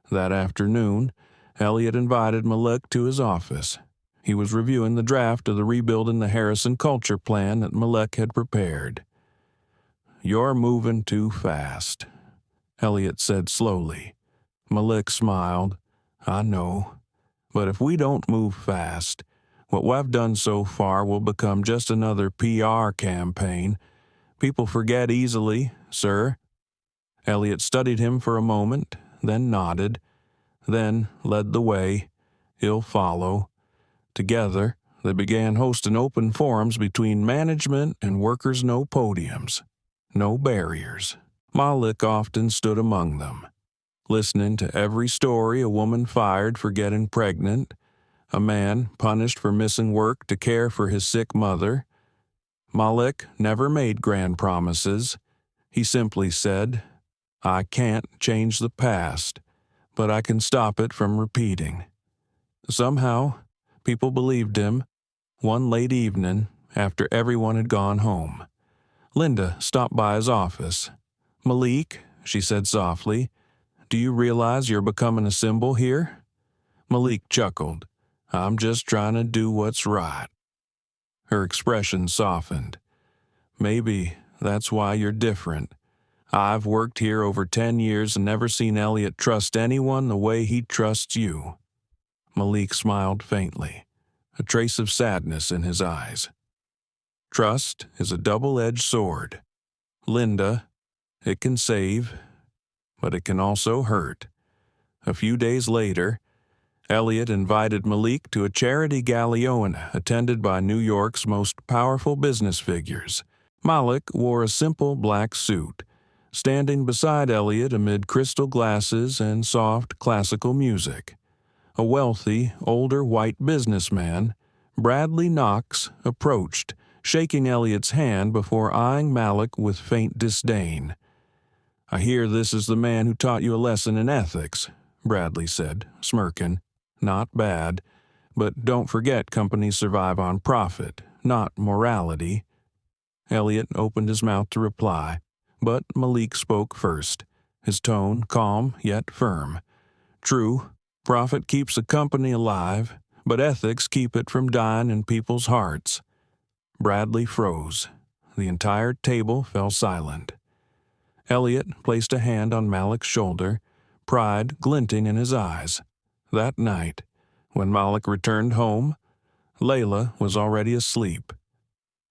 That afternoon, Elliot invited Malik to his office. He was reviewing the draft of the Rebuilding the Harrison Culture Plan that Malik had prepared. "You're moving too fast," Elliot said slowly. Malik smiled. "I know. But if we don't move fast, what we've done so far will become just another PR campaign. People forget easily, sir." Elliot studied him for a moment, then nodded, then led the way. He'll follow. Together, they began hosting open forums between management and workers. No podiums, no barriers. Malik often stood among them, listening to every story: a woman fired for getting pregnant, a man punished for missing work to care for his sick mother. Malik never made grand promises. He simply said, "I can't change the past, but I can stop it from repeating." Somehow, people believed him. One late evening, after everyone had gone home, Linda stopped by his office. "Malik," she said softly, "do you realize you're becoming a symbol here?" Malik chuckled. "I'm just trying to do what's right." Her expression softened. "Maybe that's why you're different. I've worked here over 10 years and never seen Elliot trust anyone the way he trusts you." Malik smiled faintly, a trace of sadness in his eyes. "Trust is a double-edged sword. Linda, it can save, but it can also hurt." A few days later, Elliot invited Malik to a charity gala attended by New York's most powerful business figures. Malik wore a simple black suit, standing beside Elliot amid crystal glasses and soft classical music. A wealthy, older white businessman, Bradley Knox, approached, shaking Elliot's hand before eyeing Malik with faint disdain. "I hear this is the man who taught you a lesson in ethics," Bradley said, smirking. "Not bad, but don't forget companies survive on profit, not morality." Elliot opened his mouth to reply, but Malik spoke first, his tone calm yet firm. "True, profit keeps a company alive, but ethics keep it from dying in people's hearts." Bradley froze. The entire table fell silent. Elliot placed a hand on Malik's shoulder, pride glinting in his eyes. That night, when Malik returned home, Layla was already asleep.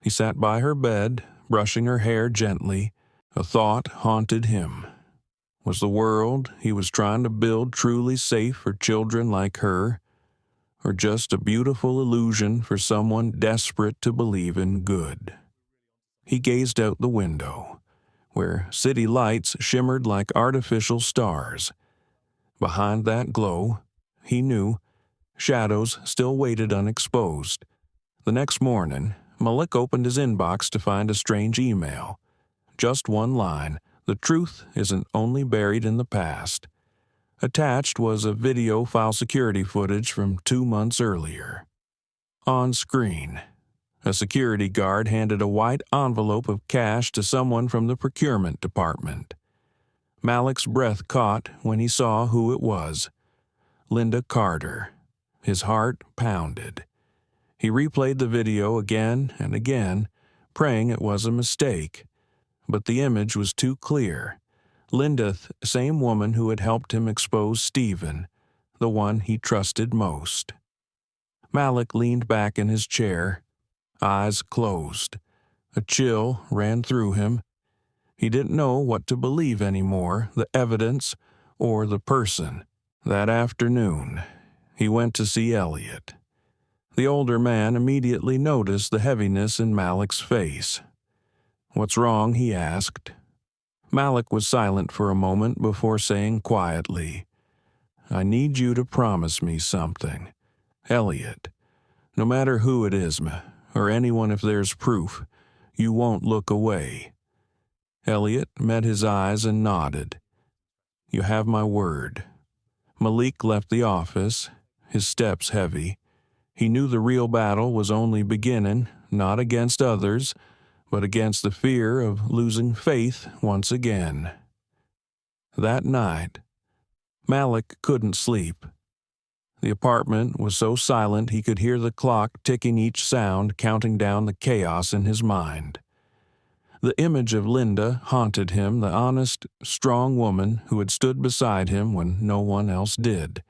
He sat by her bed, brushing her hair gently. A thought haunted him. Was the world he was trying to build truly safe for children like her, or just a beautiful illusion for someone desperate to believe in good? He gazed out the window, where city lights shimmered like artificial stars. Behind that glow, he knew, shadows still waited unexposed. The next morning, Malik opened his inbox to find a strange email. Just one line: "The truth isn't only buried in the past." Attached was a video file security footage from 2 months earlier. On screen, a security guard handed a white envelope of cash to someone from the procurement department. Malik's breath caught when he saw who it was: Linda Carter. His heart pounded. He replayed the video again and again, praying it was a mistake. But the image was too clear. Linda, same woman who had helped him expose Stephen, the one he trusted most. Malik leaned back in his chair, eyes closed. A chill ran through him. He didn't know what to believe anymore, the evidence or the person. That afternoon, he went to see Elliot. The older man immediately noticed the heaviness in Malik's face. "What's wrong?" he asked. Malik was silent for a moment before saying quietly, "I need you to promise me something. Elliot, no matter who it is, or anyone if there's proof, You won't look away." Elliot met his eyes and nodded. "You have my word." Malik left the office, his steps heavy. He knew the real battle was only beginning, not against others, but against the fear of losing faith once again. That night, Malik couldn't sleep. The apartment was so silent he could hear the clock ticking each sound, counting down the chaos in his mind. The image of Linda haunted him, the honest, strong woman who had stood beside him when no one else did.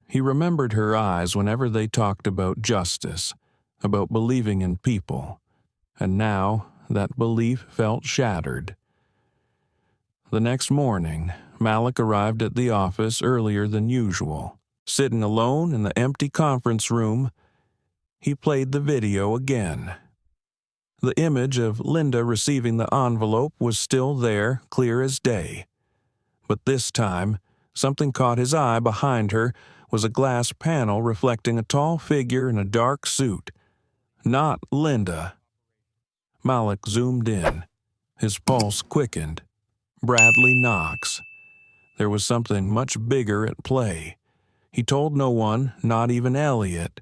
He remembered her eyes whenever they talked about justice, about believing in people, and now that belief felt shattered. The next morning, Malik arrived at the office earlier than usual. Sitting alone in the empty conference room, he played the video again. The image of Linda receiving the envelope was still there, clear as day. But this time, something caught his eye. Behind her was a glass panel reflecting a tall figure in a dark suit. Not Linda. Malik zoomed in. His pulse quickened. Bradley Knox. There was something much bigger at play. He told no one, not even Elliot.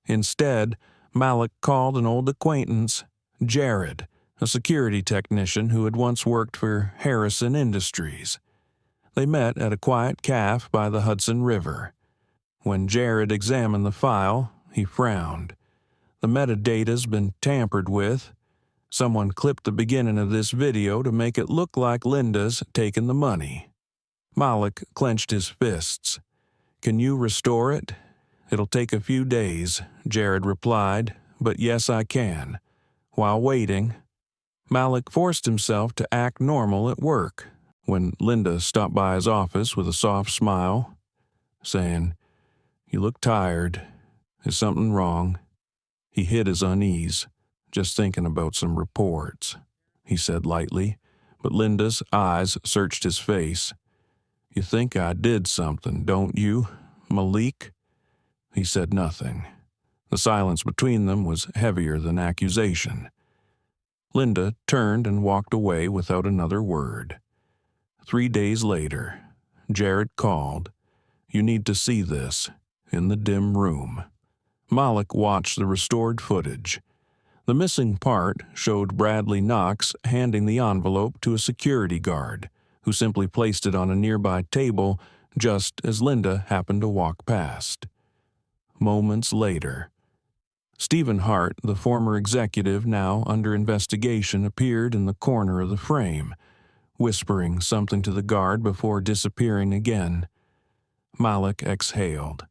Instead, Malik called an old acquaintance, Jared, a security technician who had once worked for Harrison Industries. They met at a quiet cafe by the Hudson River. When Jared examined the file, he frowned. The metadata's been tampered with. Someone clipped the beginning of this video to make it look like Linda's taken the money. Malik clenched his fists. "Can you restore it?" "It'll take a few days," Jared replied, "but yes, I can." While waiting, Malik forced himself to act normal at work when Linda stopped by his office with a soft smile, saying, "You look tired. Is something wrong?" He hid his unease. "Just thinking about some reports," he said lightly, but Linda's eyes searched his face. "You think I did something, don't you, Malik?" He said nothing. The silence between them was heavier than accusation. Linda turned and walked away without another word. 3 days later, Jared called. "You need to see this," in the dim room. Malik watched the restored footage. The missing part showed Bradley Knox handing the envelope to a security guard, who simply placed it on a nearby table just as Linda happened to walk past. Moments later, Stephen Hart, the former executive now under investigation, appeared in the corner of the frame, whispering something to the guard before disappearing again. Malik exhaled,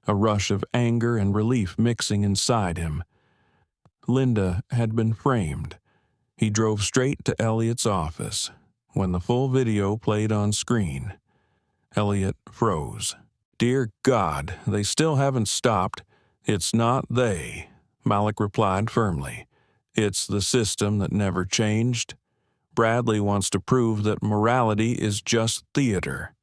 a rush of anger and relief mixing inside him. Linda had been framed. He drove straight to Elliot's office. When the full video played on screen, Elliot froze. "Dear God, they still haven't stopped." "It's not they," Malik replied firmly. "It's the system that never changed. Bradley wants to prove that morality is just theater."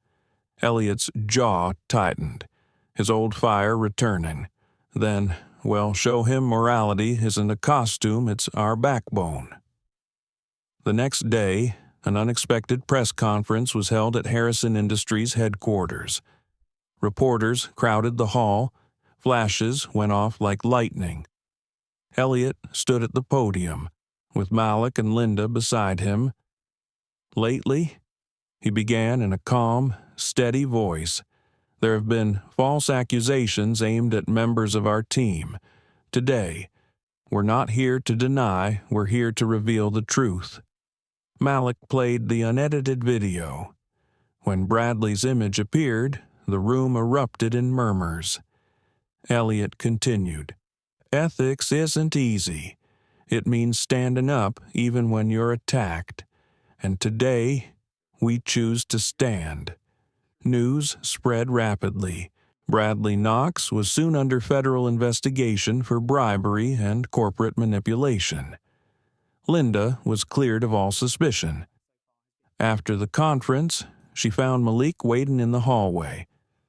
Elliot's jaw tightened, his old fire returning. "Then, well, show him morality isn't a costume, it's our backbone." The next day, an unexpected press conference was held at Harrison Industries headquarters. Reporters crowded the hall. Flashes went off like lightning. Elliot stood at the podium, with Malik and Linda beside him. "Lately," he began in a calm, steady voice, "there have been false accusations aimed at members of our team. Today, we're not here to deny, we're here to reveal the truth." Malik played the unedited video. When Bradley's image appeared, the room erupted in murmurs. Elliot continued, "Ethics isn't easy. It means standing up even when you're attacked. And today, we choose to stand." News spread rapidly. Bradley Knox was soon under federal investigation for bribery and corporate manipulation. Linda was cleared of all suspicion. After the conference, she found Malik waiting in the hallway.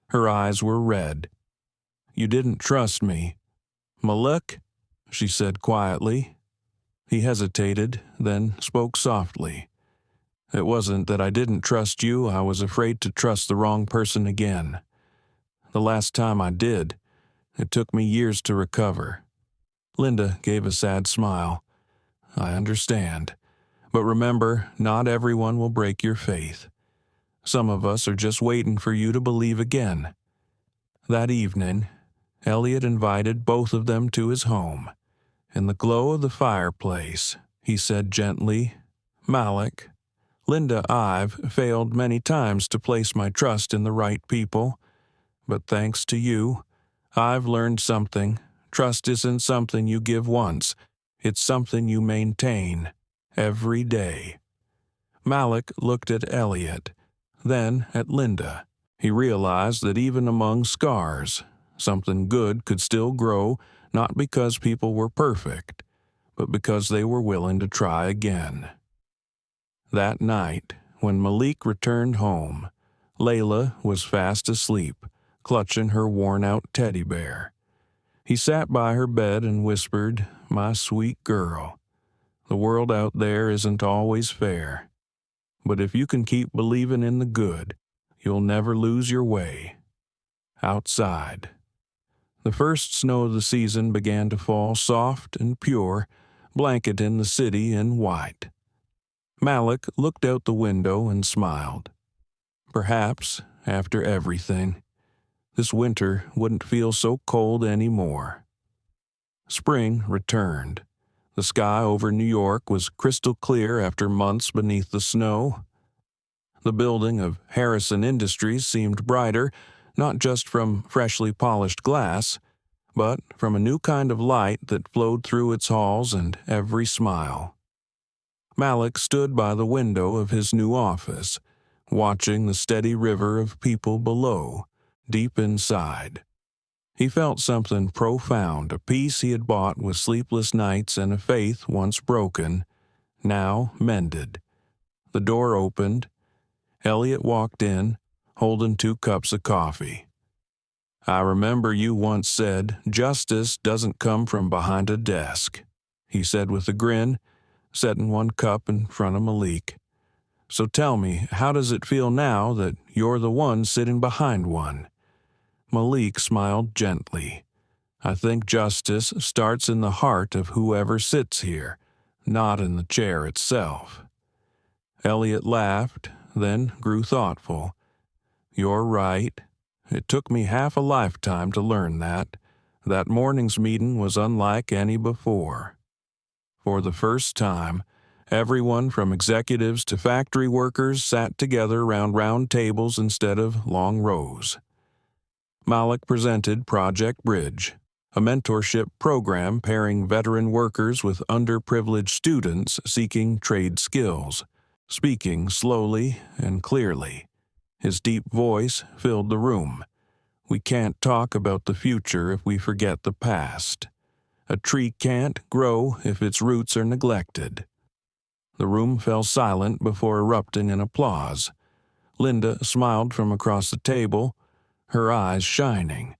Her eyes were red. "You didn't trust me." "Malik," she said quietly. He hesitated, then spoke softly. It wasn't that I didn't trust you, I was afraid to trust the wrong person again. The last time I did, it took me years to recover. Linda gave a sad smile. I understand. But remember, not everyone will break your faith. Some of us are just waiting for you to believe again. That evening, Elliot invited both of them to his home. In the glow of the fireplace, he said gently, Malik, Linda, I've failed many times to place my trust in the right people. But thanks to you, I've learned something. Trust isn't something you give once. It's something you maintain every day. Malik looked at Elliot, then at Linda. He realized that even among scars, something good could still grow, not because people were perfect, but because they were willing to try again. That night, when Malik returned home, Layla was fast asleep, clutching her worn-out teddy bear. He sat by her bed and whispered, My sweet girl, the world out there isn't always fair. But if you can keep believing in the good, you'll never lose your way. Outside. The first snow of the season began to fall soft and pure, blanketing the city in white. Malik looked out the window and smiled. Perhaps, after everything, this winter wouldn't feel so cold anymore. Spring returned. The sky over New York was crystal clear after months beneath the snow. The building of Harrison Industries seemed brighter, not just from freshly polished glass, but from a new kind of light that flowed through its halls and every smile. Malik stood by the window of his new office, watching the steady river of people below, deep inside. He felt something profound, a peace he had bought with sleepless nights and a faith once broken, now mended. The door opened. Elliot walked in, holding 2 cups of coffee. I remember you once said, justice doesn't come from behind a desk, he said with a grin, setting 1 cup in front of Malik. So tell me, how does it feel now that you're the one sitting behind one? Malik smiled gently. I think justice starts in the heart of whoever sits here, not in the chair itself. Elliot laughed, then grew thoughtful. You're right. It took me half a lifetime to learn that. That morning's meeting was unlike any before. For the first time, everyone from executives to factory workers sat together around round tables instead of long rows. Malik presented Project Bridge, a mentorship program pairing veteran workers with underprivileged students seeking trade skills, speaking slowly and clearly. His deep voice filled the room. We can't talk about the future if we forget the past. A tree can't grow if its roots are neglected. The room fell silent before erupting in applause. Linda smiled from across the table, her eyes shining.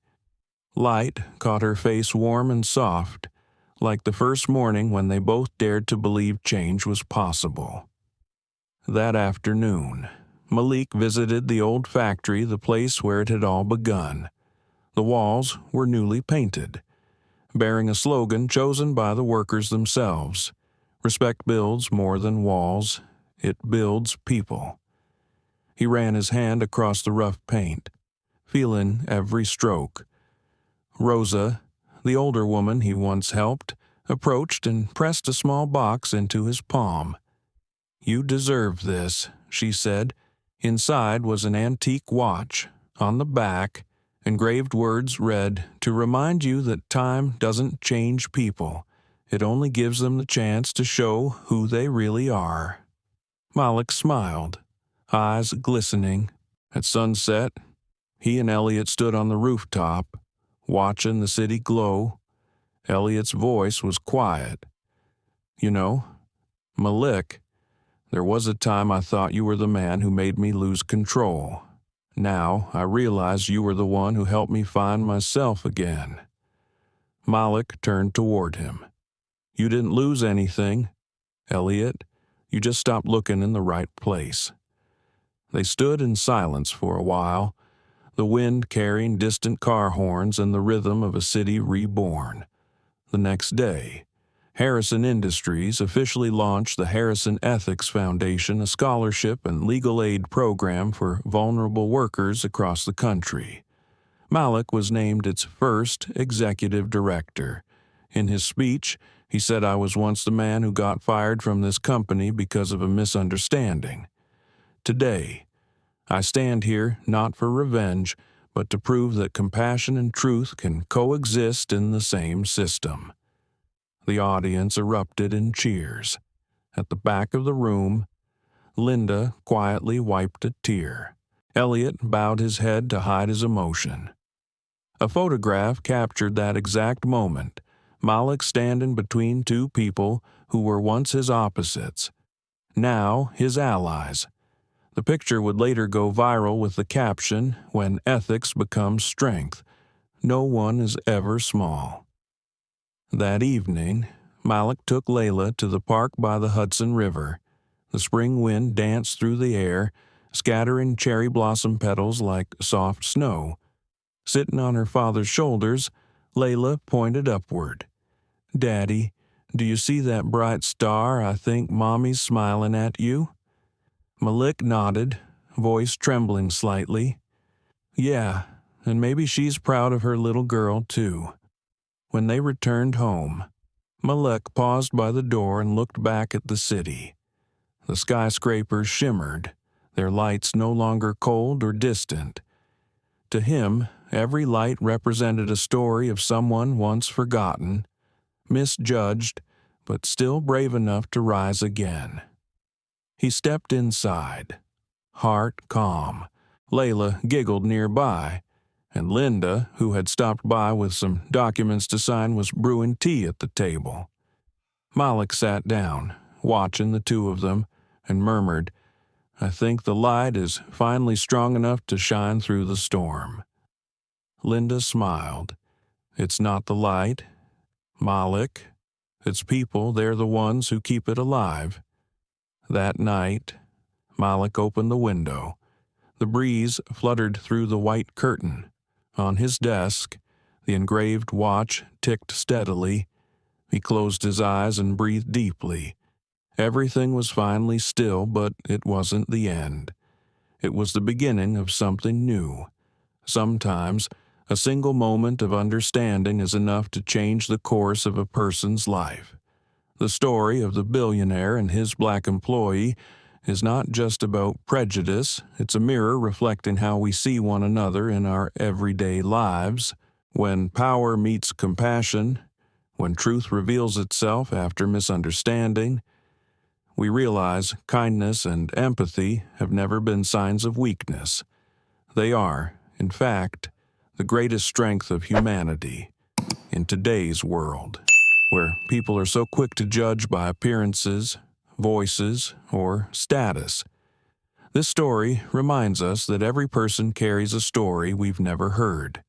Light caught her face warm and soft, like the first morning when they both dared to believe change was possible. That afternoon, Malik visited the old factory, the place where it had all begun. The walls were newly painted, bearing a slogan chosen by the workers themselves. Respect builds more than walls, it builds people. He ran his hand across the rough paint, feeling every stroke. Rosa, the older woman he once helped, approached and pressed a small box into his palm. You deserve this, she said. Inside was an antique watch. On the back, engraved words read, to remind you that time doesn't change people. It only gives them the chance to show who they really are. Malik smiled, eyes glistening. At sunset, he and Elliot stood on the rooftop, watching the city glow. Elliot's voice was quiet. You know, Malik, there was a time I thought you were the man who made me lose control. Now I realize you were the one who helped me find myself again. Malik turned toward him. You didn't lose anything, Elliot. You just stopped looking in the right place." They stood in silence for a while, the wind carrying distant car horns and the rhythm of a city reborn. The next day, Harrison Industries officially launched the Harrison Ethics Foundation, a scholarship and legal aid program for vulnerable workers across the country. Malik was named its first executive director. In his speech, he said, "I was once the man who got fired from this company because of a misunderstanding. Today, I stand here not for revenge, but to prove that compassion and truth can coexist in the same system." The audience erupted in cheers. At the back of the room, Linda quietly wiped a tear. Elliot bowed his head to hide his emotion. A photograph captured that exact moment, Malik standing between two people who were once his opposites, now his allies. The picture would later go viral with the caption, "When ethics becomes strength, no one is ever small." That evening, Malik took Layla to the park by the Hudson River. The spring wind danced through the air, scattering cherry blossom petals like soft snow. Sitting on her father's shoulders, Layla pointed upward. "Daddy, do you see that bright star? I think Mommy's smiling at you." Malik nodded, voice trembling slightly. "Yeah, and maybe she's proud of her little girl, too." When they returned home, Malik paused by the door and looked back at the city. The skyscrapers shimmered, their lights no longer cold or distant. To him, every light represented a story of someone once forgotten, misjudged, but still brave enough to rise again. He stepped inside, heart calm. Layla giggled nearby, and Linda, who had stopped by with some documents to sign, was brewing tea at the table. Malik sat down, watching the two of them, and murmured, "I think the light is finally strong enough to shine through the storm." Linda smiled. "It's not the light, Malik. It's people, they're the ones who keep it alive." That night, Malik opened the window. The breeze fluttered through the white curtain. On his desk, the engraved watch ticked steadily. He closed his eyes and breathed deeply. Everything was finally still, but it wasn't the end. It was the beginning of something new. Sometimes, a single moment of understanding is enough to change the course of a person's life. The story of the billionaire and his black employee is not just about prejudice, it's a mirror reflecting how we see one another in our everyday lives. When power meets compassion, when truth reveals itself after misunderstanding, we realize kindness and empathy have never been signs of weakness. They are, in fact, the greatest strength of humanity in today's world, where people are so quick to judge by appearances, voices, or status. This story reminds us that every person carries a story we've never heard.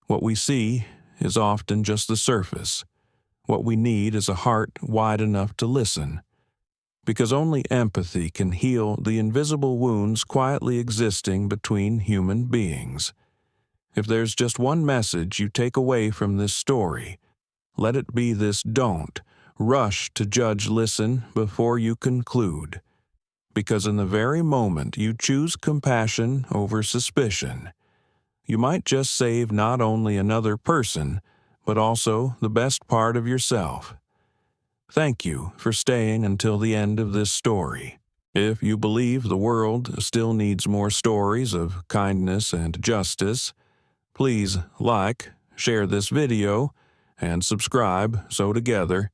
What we see is often just the surface. What we need is a heart wide enough to listen, because only empathy can heal the invisible wounds quietly existing between human beings. If there's just one message you take away from this story, let it be this: don't rush to judge, listen before you conclude. Because in the very moment you choose compassion over suspicion, you might just save not only another person, but also the best part of yourself. Thank you for staying until the end of this story. If you believe the world still needs more stories of kindness and justice, please like, share this video, and subscribe so together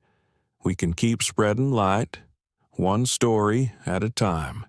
we can keep spreading light, one story at a time.